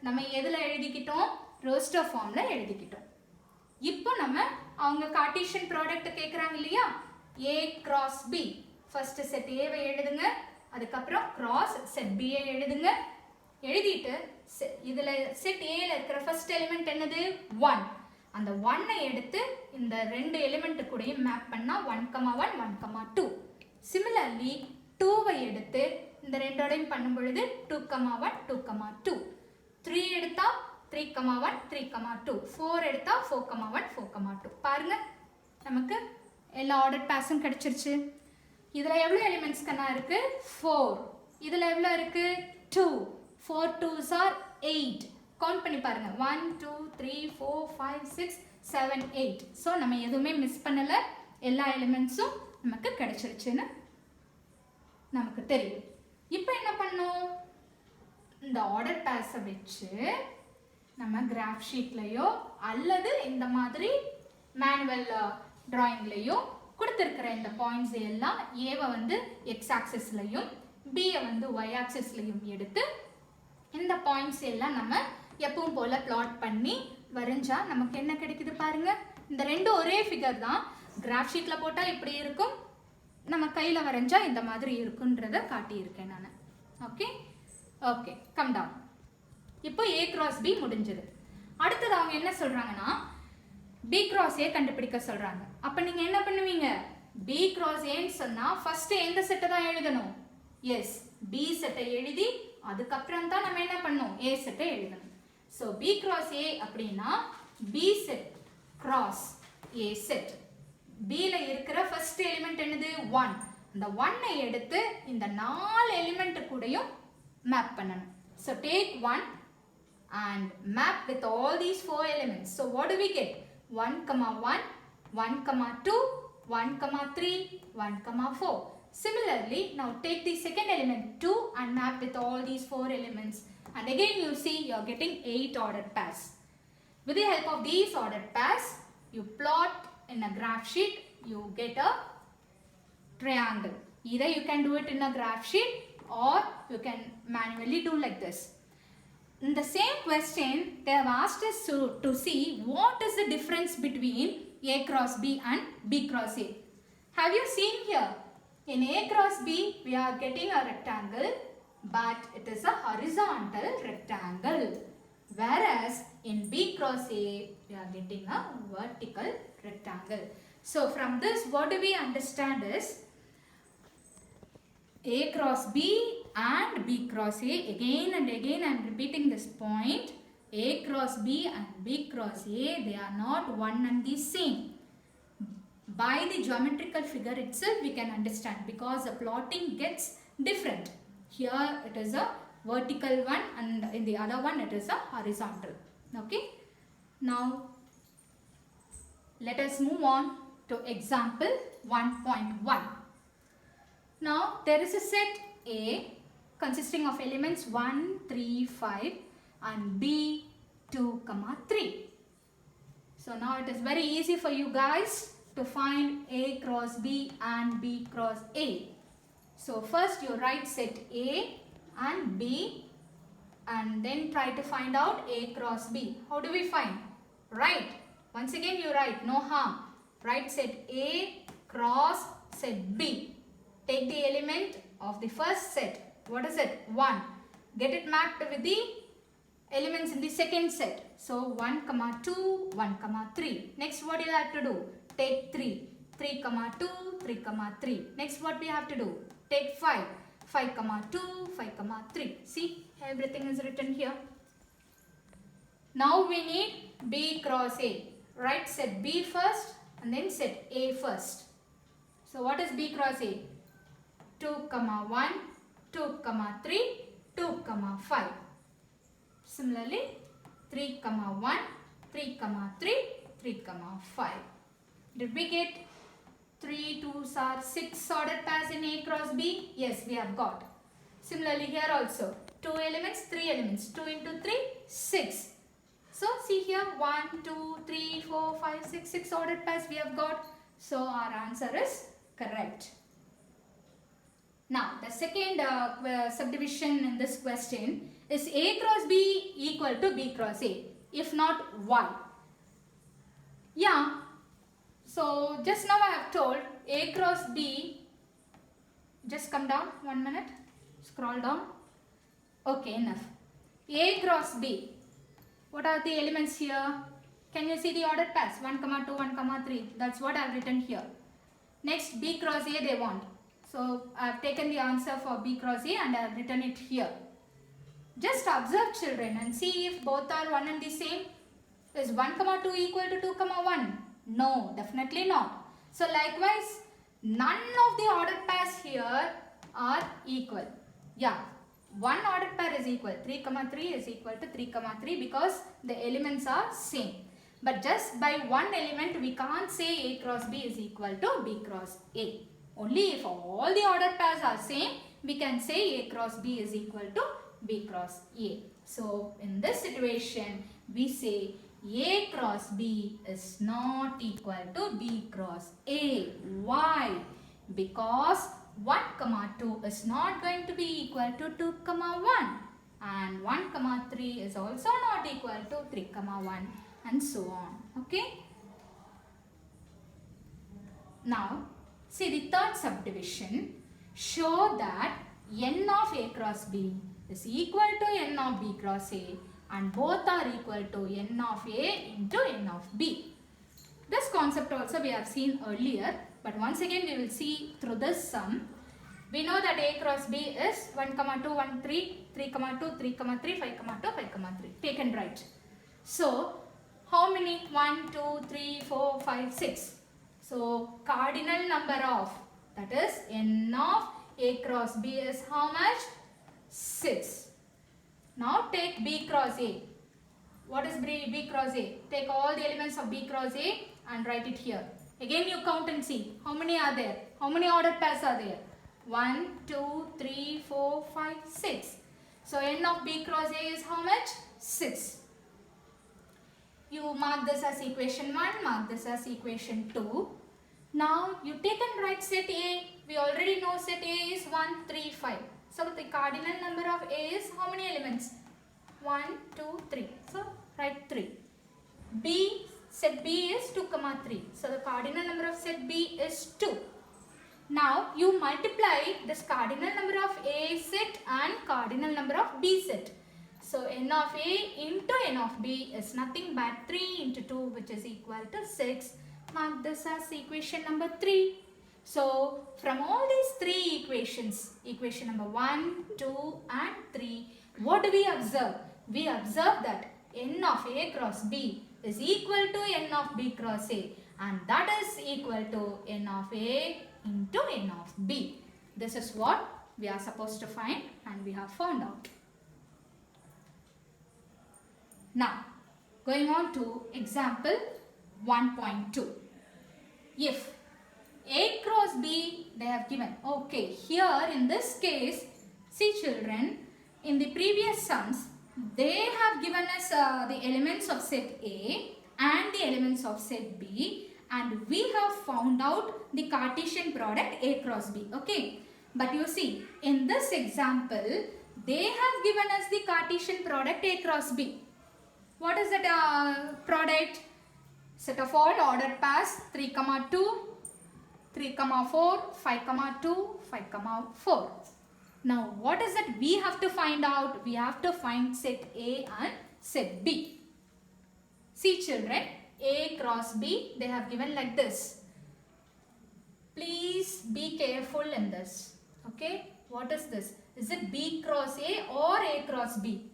நம்ம எதுல எழுதிக்கிட்டோம்? roster formல எழுதிக்கிட்டோம். இப்போ நம்ம அவங்க Cartesian product கேக்குறாங்க இல்லையா? A cross B. First set A வை எழுதுங்க. அதுக்கு அப்புறம் cross set B ஐ எழுதுங்க. எழுதிட்டு இதுல set A ல இருக்கிற first element என்னது? 1. அந்த 1 ஐ எடுத்து இந்த ரெண்டு எலிமெண்ட் கூடயே மேப் பண்ணா 1,1 1,2. Similarly 2 வை எடுத்து இந்த ரெண்டோடையும் பண்ணும் பொழுது 2,1 2,2. 3 எடுத்தா 3,1 3,2. 4 எடுத்தா 4,1 4,2. பாருங்க நமக்கு எல்லா ஆர்டர் பேஸும் கிடைச்சிருச்சு. இதில் எவ்வளோ எலிமெண்ட்ஸ் கண்ணா இருக்குது? 4. இதில் எவ்வளோ இருக்குது? 2. 4 2s are 8. கவுண்ட் பண்ணி பாருங்கள். 1 2 3 4 5 6 7 8. ஸோ நம்ம எதுவுமே மிஸ் பண்ணலை, எல்லா எலிமெண்ட்ஸும் நமக்கு கிடைச்சிருச்சுன்னு நமக்கு தெரியும். இப்போ என்ன பண்ணோம்? இந்த ஆர்டர் பேஸை வச்சு நம்ம கிராஃப் ஷீட்லையோ அல்லது இந்த மாதிரி மேனுவல் ட்ராயிங்லையோ கொடுத்துருக்கிற இந்த பாயிண்ட்ஸ் எல்லாம் ஏவை வந்து எக்ஸ் ஆக்சிஸ்லையும் பியை வந்து ஒய் ஆக்சிஸ்லையும் எடுத்து இந்த பாயிண்ட்ஸ் எல்லாம் நம்ம எப்பவும் போல் பிளாட் பண்ணி வரைஞ்சா நமக்கு என்ன கிடைக்குது பாருங்க. இந்த ரெண்டும் ஒரே ஃபிகர் தான். கிராஃப் ஷீட்டில் போட்டால் இப்படி இருக்கும், நம்ம கையில் வரைஞ்சா இந்த மாதிரி இருக்குன்றதை காட்டியிருக்கேன் நான். Okay okay, come down. இப்போ A கிராஸ் B முடிஞ்சது. அடுத்தது அவங்க என்ன சொல்கிறாங்கன்னா B கிராஸ் A கண்டுபிடிக்க சொல்கிறாங்க. அப்போ நீங்கள் என்ன பண்ணுவீங்க? B கிராஸ் Aன்னு சொன்னால் ஃபஸ்ட்டு எந்த செட்டை தான் எழுதணும்? எஸ், B செட்டை எழுதி அதுக்கப்புறம் தான் நம்ம என்ன பண்ணணும்? A செட்டை எழுதணும். ஸோ B கிராஸ் A அப்படின்னா B set cross A set. Bல இருக்கிற ஃபர்ஸ்ட் எலிமெண்ட் என்னது? 1. அந்த 1ஐ எடுத்து இந்த 4 எலிமெண்ட் கூடயும் மேப் பண்ணணும். So take 1 and map with all these 4 elements. So what do we get? 1, 1, 1, 2, 1, 3, 1, 4. Similarly, now take the second element 2 and map with all these 4 elements. And again you see you are getting 8 ordered pairs. With the help of these ordered pairs, you plot in a graph sheet, you get a triangle. Either you can do it in a graph sheet or you can manually do like this. In the same question, they have asked us to see what is the difference between A cross B and B cross A. Have you seen here? In A cross B, we are getting a rectangle, but it is a horizontal rectangle. Whereas in B cross A, we are getting a vertical rectangle. So from this, what do we understand is A cross B and B cross A. Again and again I am repeating this point. A cross B and B cross A, they are not one and the same. By the geometrical figure itself we can understand, because the plotting gets different. Here it is a vertical one and in the other one it is a horizontal. Okay. Now let us move on to example 1.1. Now there is a set A consisting of elements 1, 3, 5 and B 2, 3. So now it is very easy for you guys to find A cross B and B cross A. So first you write set A and B and then try to find out A cross B. How do we find? Right. Once again you write, no harm. Write set A cross set B. Take the element of the first set. What is it? 1. Get it mapped with the elements in the second set. So 1, 2, 1, 3. Next what you have to do? Take 3. 3, 2, 3, 3. Next what we have to do? Take 5. 5, 2, 5, 3. See, everything is written here. Now we need B cross A. Write set B first and then set A first. So what is B cross A? 2, 1, 2, 3, 2, 5. Similarly, 3, 1, 3, 3, 3, 5. Did we get 3 2s are 6 ordered pairs in A cross B? Yes, we have got. Similarly here also, 2 elements, 3 elements. 2 into 3, 6. So see here, 1, 2, 3, 4, 5, 6, 6 ordered pairs we have got. So our answer is correct. Now the second subdivision in this question is A cross B equal to B cross A. If not, why? Yeah. So just now I have told A cross B. Just come down 1 minute. Scroll down. Okay, enough. A cross B. What are the elements here? Can you see the ordered pairs? 1, 2, 1, 3. That's what I have written here. Next, B cross A they want. So I have taken the answer for B cross A and I have written it here. Just observe children and see if both are one and the same. Is 1, 2 equal to 2, 1? No, definitely not. So likewise, none of the ordered pairs here are equal. Yeah, one ordered pair is equal. 3, 3 is equal to 3, 3 because the elements are same. But just by one element we can't say A cross B is equal to B cross A. Only if all the ordered pairs are same, we can say A cross B is equal to B cross A. So in this situation, we say A cross B is not equal to B cross A. Why? Because 1, 2 is not going to be equal to 2, 1. And 1, 3 is also not equal to 3, 1 and so on. Okay. Now, see the third subdivision. Show that n of A cross B is equal to n of B cross A and both are equal to n of A into n of B. This concept also we have seen earlier, but once again we will see through this sum. We know that A cross B is 1, 2, 1, 3, 3, 2, 3, 3, 5, 2, 5, 3. Take and write. So, how many? 1, 2, 3, 4, 5, 6. So, cardinal number of, that is n of A cross B is how much? 6. Now take B cross A. What is B cross A? Take all the elements of B cross A and write it here. Again you count and see. How many are there? How many ordered pairs are there? 1, 2, 3, 4, 5, 6. So n of B cross A is how much? 6. You mark this as equation 1, mark this as equation 2. Now you take and write set A. We already know set A is 1, 3, 5. So the cardinal number of A is how many elements? 1, 2, 3. So write 3. B, set B is 2, 3. So the cardinal number of set B is 2. Now you multiply this cardinal number of A set and cardinal number of B set. So n of A into n of B is nothing but 3 into 2, which is equal to 6. Mark this as equation number 3. So from all these three equations, equation number 1, 2 and 3, what do we observe? We observe that n of A cross B is equal to n of B cross A, and that is equal to n of A into n of B. This is what we are supposed to find, and we have found out. Now, going on to example 1.2. If A cross B they have given. Okay, here in this case, see children, in the previous sums, they have given us the elements of set A and the elements of set B, and we have found out the Cartesian product A cross B. Okay, but you see, in this example, they have given us the Cartesian product A cross B. What is that product? Set of all ordered pairs 3, 2, 3, 4, 5, 2, 5, 4. Now what is it we have to find out? We have to find set A and set B. See children, A cross B they have given like this. Please be careful in this. Okay, what is this? Is it B cross A or A cross B?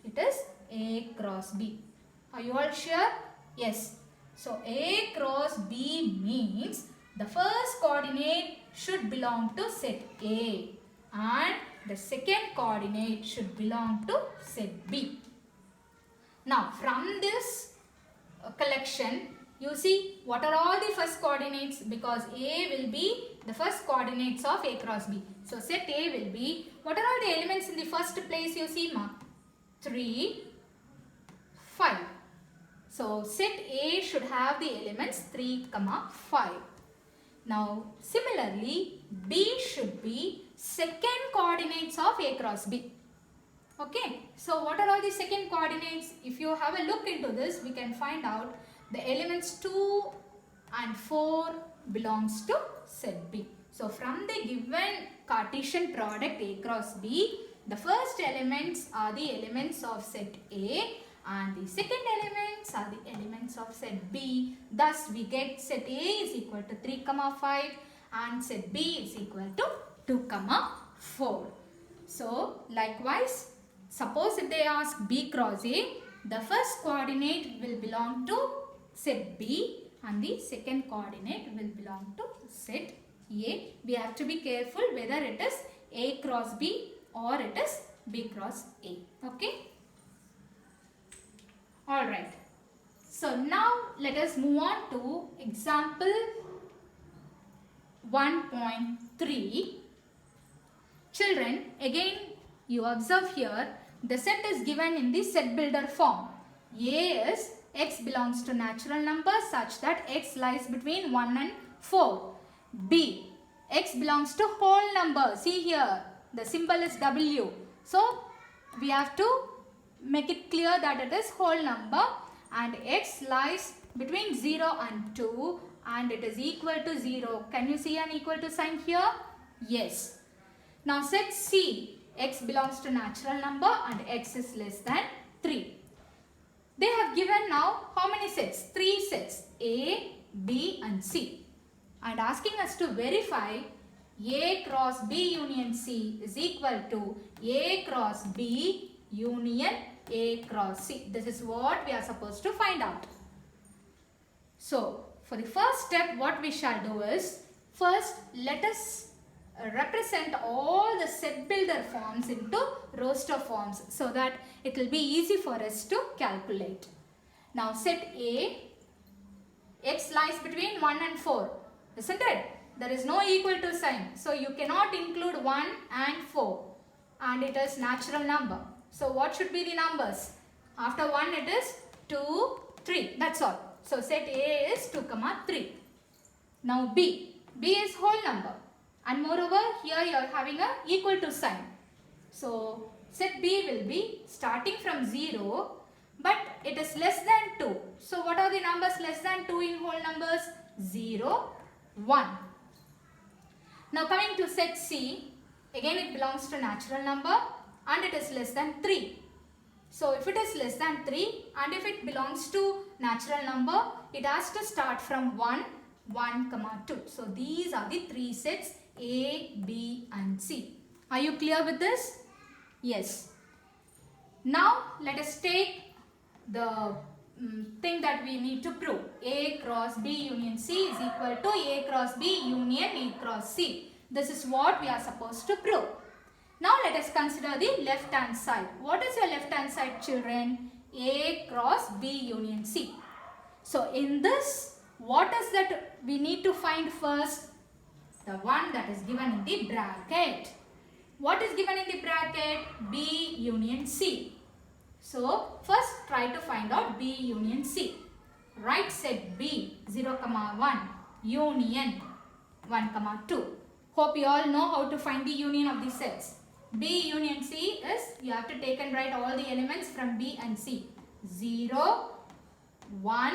It is A cross B. Are you all sure? Yes. So A cross B means the first coordinate should belong to set A and the second coordinate should belong to set B. Now from this collection, you see what are all the first coordinates, because A will be the first coordinates of A cross B. So set A will be, what are all the elements in the first place? You see mark 3, 5. So set A should have the elements 3, 5. Now similarly, B should be second coordinates of A cross B. Okay, so what are all the second coordinates? If you have a look into this, we can find out the elements 2 and 4 belongs to set B. So from the given Cartesian product A cross B, the first elements are the elements of set A and the second elements are the elements of set B. Thus we get set A is equal to 3, 5 and set B is equal to 2, 4. So likewise, suppose if they ask B cross A, the first coordinate will belong to set B and the second coordinate will belong to set A. We have to be careful whether it is A cross B or it is B cross A. Okay. Alright. So now let us move on to example 1.3. Children, again you observe here the set is given in the set builder form. A is x belongs to natural number such that x lies between 1 and 4. B, x belongs to whole number. See here, the symbol is W. So we have to make it clear that it is whole number, and x lies between 0 and 2 and it is equal to 0. Can you see an equal to sign here? Yes. Now set C, x belongs to natural number and x is less than 3. They have given now how many sets? 3 sets, A, B and C, and asking us to verify A cross B union C is equal to A cross B union A cross C. This is what we are supposed to find out. So for the first step, what we shall do is, first let us represent all the set builder forms into roster forms so that it will be easy for us to calculate. Now set A, x lies between 1 and 4, isn't it? There is no equal to sign, so you cannot include 1 and 4, and it is natural number. So what should be the numbers? After 1 it is 2, 3, that's all. So set A is 2, 3. Now B is whole number, and moreover here you are having a equal to sign. So set B will be starting from 0, but it is less than 2. So what are the numbers less than 2 in whole numbers? 0, 1. Now coming to set C, again it belongs to natural number and it is less than 3. So if it is less than 3 and if it belongs to natural number, it has to start from 1, 1, 2. So these are the 3 sets A, B and C. Are you clear with this? Yes. Now let us take the thing that we need to prove. A cross B union C is equal to A cross B union A cross C. This is what we are supposed to prove. Now let us consider the left hand side. What is your left hand side, children? A cross B union C. So in this, what is that we need to find first? The one that is given in the bracket. What is given in the bracket? B union C. So first try to find out B union C. Write set B 0, 1 union 1, 2. Hope you all know how to find the union of the sets. B union C is, you have to take and write all the elements from B and C. 0, 1,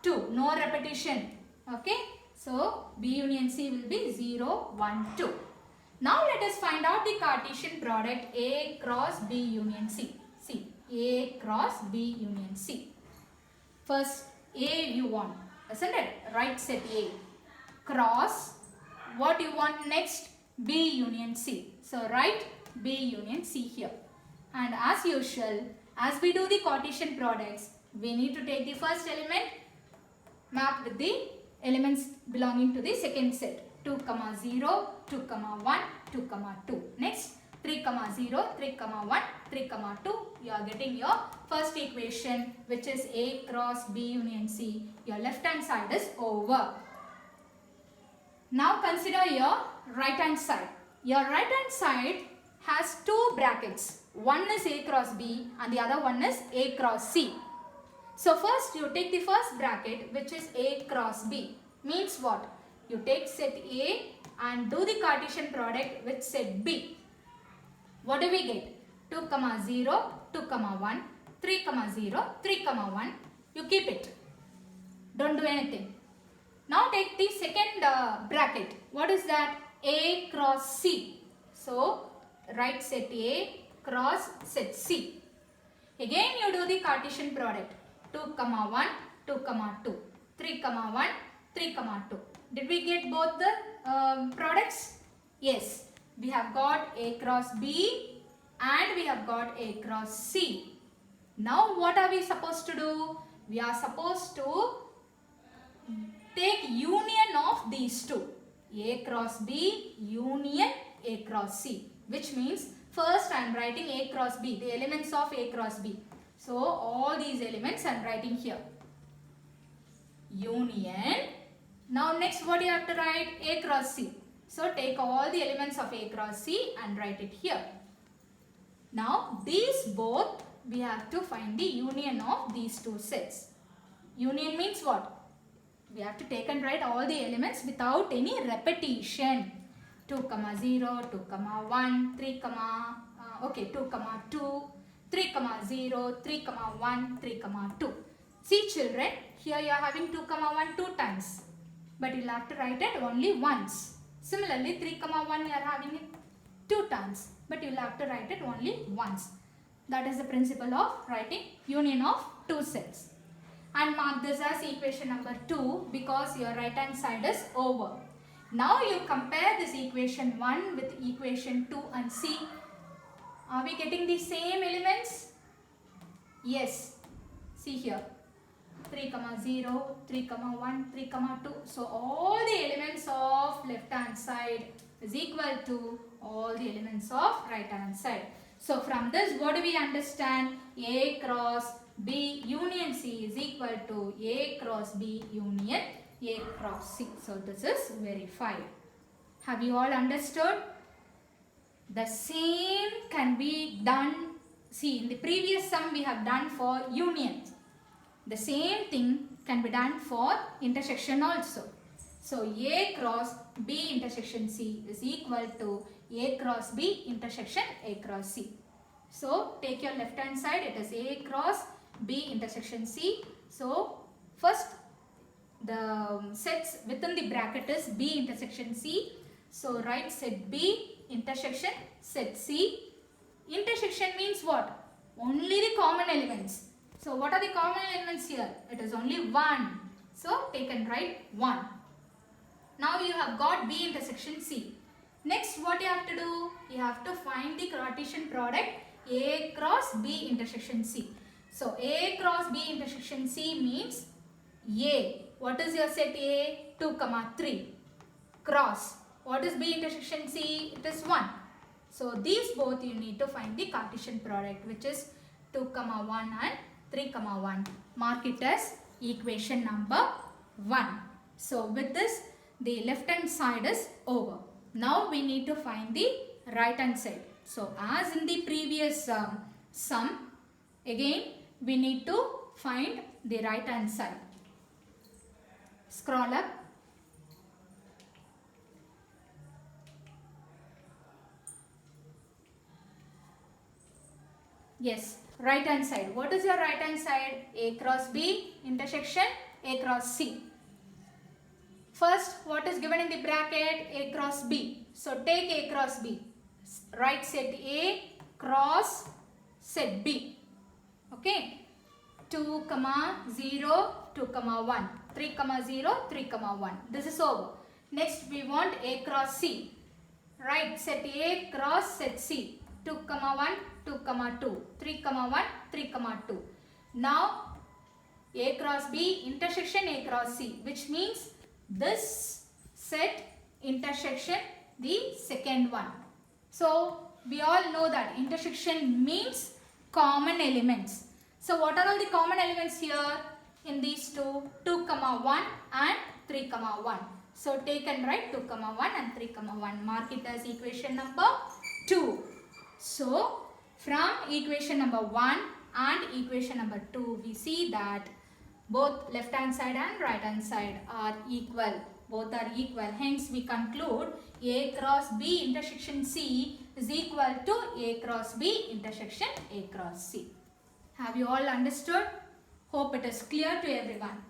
2. No repetition. Okay. So B union C will be 0, 1, 2. Now let us find out the Cartesian product A cross B union C. See, A cross B union C. First A you want, isn't it? Right set A. Cross, what you want next? B union C. So write B union C here. And as usual, as we do the Cartesian products, we need to take the first element, map with the elements belonging to the second set. 2, 0, 2, 1, 2, 2. Next 3, 0, 3, 1, 3, 2. You are getting your first equation, which is A cross B union C. Your left hand side is over. Now consider your right hand side. Your right hand side has 2 brackets. One is A cross B and the other one is A cross C. So first you take the first bracket, which is A cross B. Means what? You take set A and do the Cartesian product with set B. What do we get? 2, 0, 2, 1, 3, 0, 3, 1. You keep it. Don't do anything. Now take the second bracket. What is that? A cross C. So write set A cross set C. Again you do the Cartesian product. 2, 1, 2, 2. 3, 1, 3, 2. Did we get both the products? Yes. We have got A cross B and we have got A cross C. Now what are we supposed to do? We are supposed to take union of these two. A cross B union A cross C. Which means first I am writing A cross B. The elements of A cross B. So all these elements I am writing here. Union. Now next what you have to write? A cross C. So take all the elements of A cross C and write it here. Now these both we have to find the union of these two sets. Union means what? We have to take and write all the elements without any repetition. 2, 0, 2, 1, 3, 2, 2, 3, 0, 3, 1, 3, 2. See children, here you are having 2, 1 2 times. But you will have to write it only once. Similarly, 3, 1 you are having it 2 times. But you will have to write it only once. That is the principle of writing union of two sets. And mark this as equation number 2 because your right hand side is over. Now you compare this equation 1 with equation 2 and see. Are we getting the same elements? Yes. See here. 3, 0, 3, 1, 3, 2. So all the elements of left hand side is equal to all the elements of right hand side. So from this what do we understand? A cross B union C is equal to A cross B union A cross C. So this is verified. Have you all understood? The same can be done. See, in the previous sum we have done for unions. The same thing can be done for intersection also. So A cross B intersection C is equal to A cross B intersection A cross C. So take your left hand side, it is A cross B intersection C. So first the sets within the bracket is B intersection C. So write set B intersection set C. Intersection means what? Only the common elements. So what are the common elements here? It is only 1. So take and write 1. Now you have got B intersection C. Next what you have to do? You have to find the Cartesian product A cross B intersection C. So A cross B intersection C means A. What is your set A? 2, 3. Cross. What is B intersection C? It is 1. So these both you need to find the Cartesian product, which is 2, 1 and 3, 1. Mark it as equation number 1. So with this the left hand side is over. Now we need to find the right hand side. So as in the previous sum, again we need to find the right hand side. Scroll up. Yes, right hand side. What is your right hand side? A cross B intersection A cross C. First, what is given in the bracket? A cross B. So take A cross B. Write set A cross set B. Okay. 2, 0, 2, 1. 3, 0, 3, 1. This is over. Next, we want A cross C. Write set A cross set C. 2, 1, 2, 2. 3, 1, 3, 2. Now, A cross B intersection A cross C, which means this set intersection the second one. So we all know that intersection means common elements. So what are all the common elements here in these two? 2, 1 and 3, 1. So take and write 2, 1 and 3, 1. Mark it as equation number 2. So from equation number 1 and equation number 2 we see that both left hand side and right hand side are equal. Both are equal. Hence we conclude A cross B intersection C is equal to A cross B intersection A cross C. Have you all understood? Hope it is clear to everyone.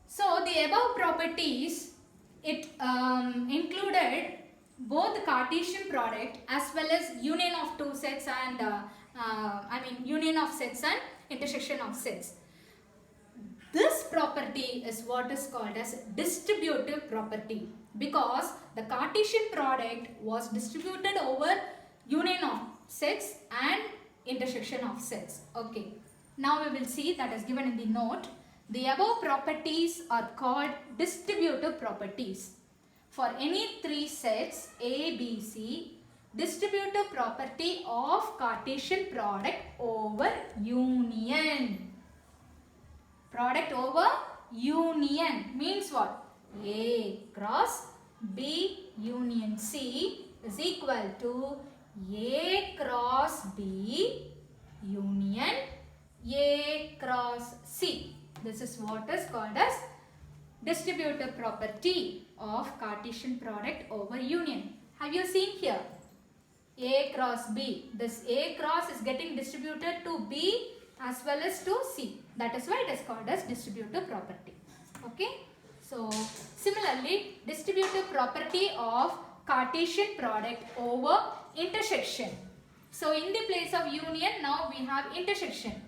So the above properties, it included both the Cartesian product as well as union of two sets and union of sets and intersection of sets. This property is what is called as distributive property because the Cartesian product was distributed over union of sets and intersection of sets. Okay. Now we will see that is given in the note. The above properties are called distributive properties. For any three sets A, B, C, distributive property of Cartesian product over union. Product over union means what? A cross B union C is equal to A cross B union A cross C. This is what is called as distributive property of Cartesian product over union. Have you seen here? A cross B. This A cross is getting distributed to B as well as to C. That is why it is called as distributive property. Okay. So, similarly, distributive property of Cartesian product over intersection. So, in the place of union, now we have intersection.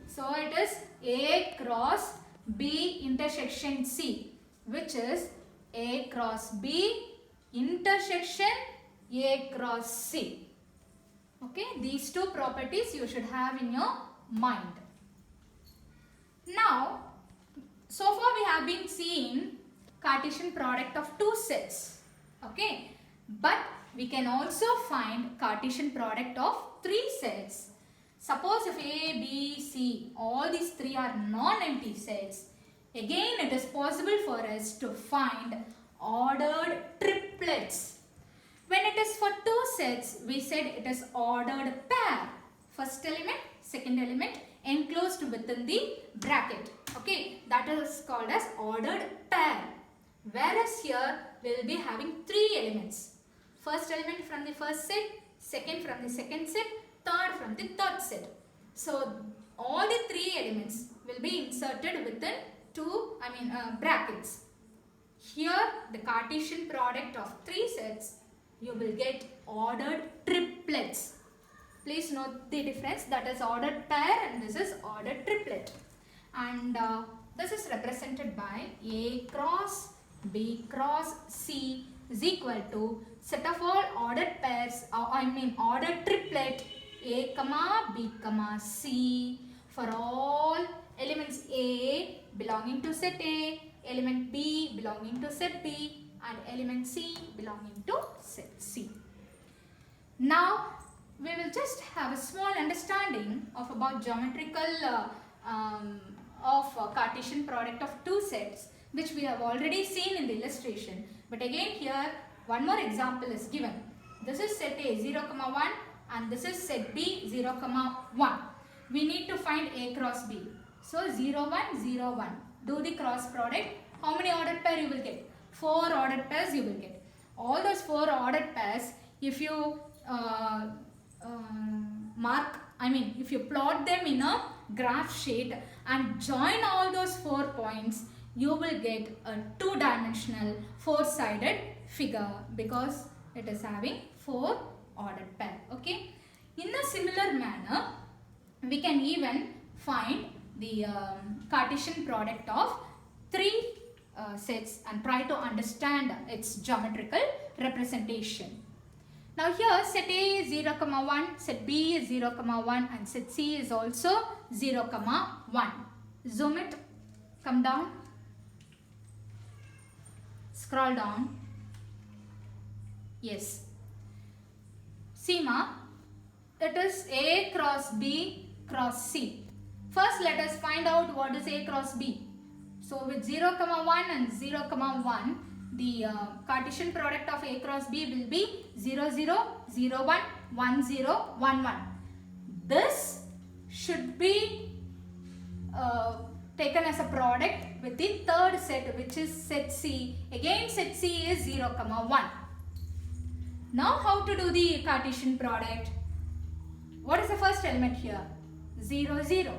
So, it is A cross B intersection C, which is A cross B intersection A cross C. Okay, these two properties you should have in your mind. Now, so far we have been seeing Cartesian product of two sets. Okay, but we can also find Cartesian product of three sets. Suppose if A, B, C, all these three are non-empty sets, again it is possible for us to find ordered triplets. When it is for two sets, we said it is ordered pair. First element, second element enclosed within the bracket. Okay, that is called as ordered pair. Whereas here we will be having three elements. First element from the first set, second from the second set, third from the third set. So all the three elements will be inserted within brackets. Here the Cartesian product of three sets, you will get ordered triplets. Please note the difference, that is ordered pair and this is ordered triplet. And this is represented by A cross B cross C is equal to set of all ordered pairs, ordered triplet A comma B comma C for all elements A belonging to set A, element B belonging to set B and element C belonging to set C. Now we will just have a small understanding of about geometrical Cartesian product of two sets, which we have already seen in the illustration. But again here one more example is given. This is set A 0, 1 and this is set B 0, 1. We need to find A cross B. So 0, 1, 0, 1. Do the cross product. How many ordered pairs you will get? 4 ordered pairs you will get. All those 4 ordered pairs, if you if you plot them in a graph sheet and join all those 4 points, you will get a 2-dimensional 4-sided figure because it is having 4 ordered pair. Okay. In a similar manner, we can even find the Cartesian product of 3 sets and try to understand its geometrical representation. Now here set A is 0, 1, set B is 0, 1 and set C is also 0, 1. Zoom it, come down, scroll down. Yes. See ma, it is A cross B cross C. First let us find out what is A cross B. So with 0, 1 and 0, 1, the Cartesian product of A cross B will be 0, 0, 0, 1, 1, 0, 1, 1. This should be taken as a product with the third set, which is set C. Again set C is 0, 1. Now how to do the Cartesian product? What is the first element here? 0, 0.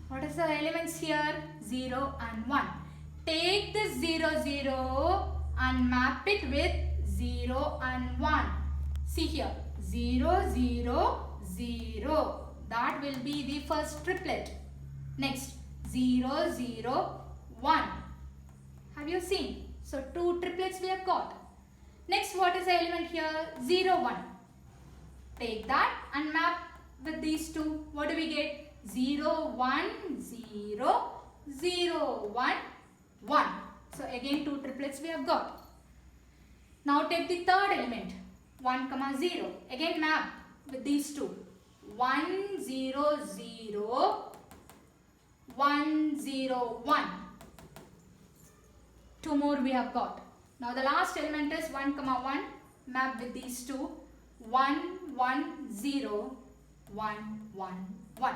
What is the elements here? 0 and 1. Take this 0, 0 and map it with 0 and 1. See here, 0, 0, 0. That will be the first triplet. Next, 0, 0, 1. Have you seen? So, 2 triplets we have got. Next, what is the element here? 0, 1. Take that and map with these two. What do we get? 0, 1, 0, 0, 1, 1. So again 2 triplets we have got. Now take the third element, 1, 0. Again map with these two. 1, 0, 0, 1, 0, 1. 2 more we have got. Now the last element is 1, 1. Map with these two. 1, 1, 0, 1, 1, 1.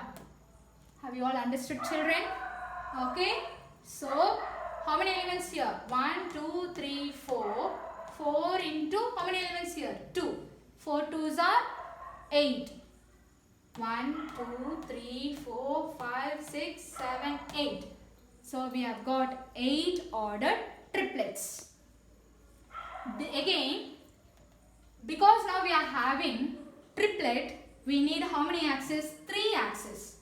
Have you all understood, children? Okay. So how many elements here? 1, 2, 3, 4. 4 into how many elements here? 2. 4 2s are 8. 1, 2, 3, 4, 5, 6, 7, 8. So we have got 8 ordered triplets. Again, because now we are having triplet, we need how many axes? 3 axes.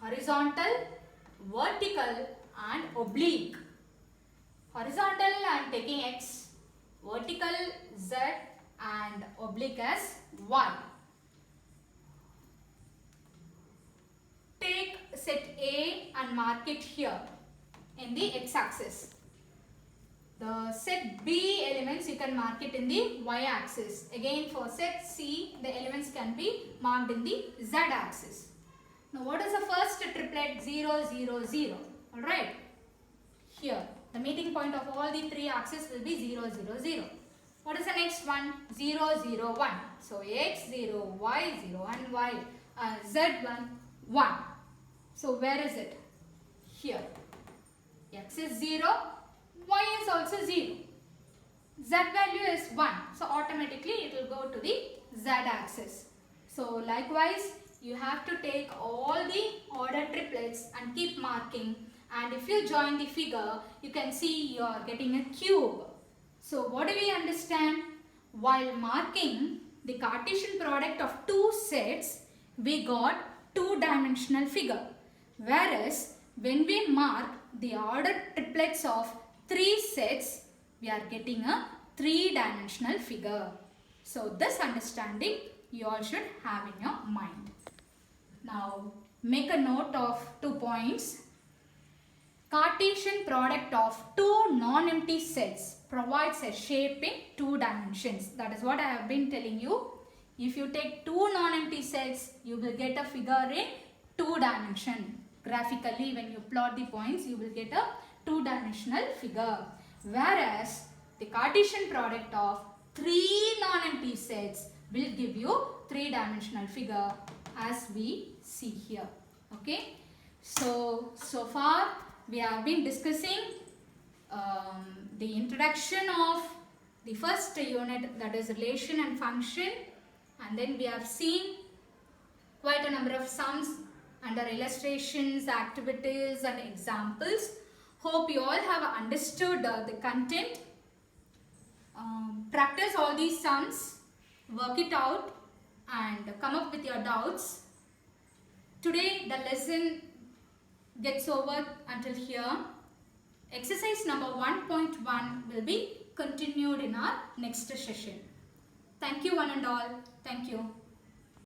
Horizontal, vertical and oblique. Horizontal I am taking X, vertical Z and oblique as Y. Take set A and mark it here in the X axis. The set B elements you can mark it in the Y axis. Again for set C the elements can be marked in the Z axis. Now what is the first triplet? 0, 0, 0. Alright. Here the meeting point of all the 3 axes will be 0, 0, 0. What is the next one? 0, 0, 1. So X 0, Y 0 and Y Z1 1. So where is it? Here. X is 0. Y is also 0. Z value is 1. So automatically it will go to the Z axis. So likewise you have to take all the ordered triplets and keep marking, and if you join the figure you can see you are getting a cube. So what do we understand? While marking the Cartesian product of 2 sets we got 2-dimensional figure, whereas when we mark the ordered triplets of 3 sets, we are getting a 3-dimensional figure. So this understanding you all should have in your mind. Now make a note of 2 points. Cartesian product of 2 non-empty sets provides a shape in 2 dimensions. That is what I have been telling you. If you take 2 non-empty sets, you will get a figure in 2 dimension. Graphically, when you plot the points, you will get a 2-dimensional figure. Whereas the Cartesian product of 3 non-empty sets will give you 3-dimensional figure as we see here. Okay. So far we have been discussing the introduction of the first unit, that is relation and function, and then we have seen quite a number of sums under illustrations, activities and examples. Hope you all have understood the content. Practice all these sums, work it out and come up with your doubts. Today the lesson gets over until here. Exercise number 1.1 will be continued in our next session. Thank you one and all. Thank you.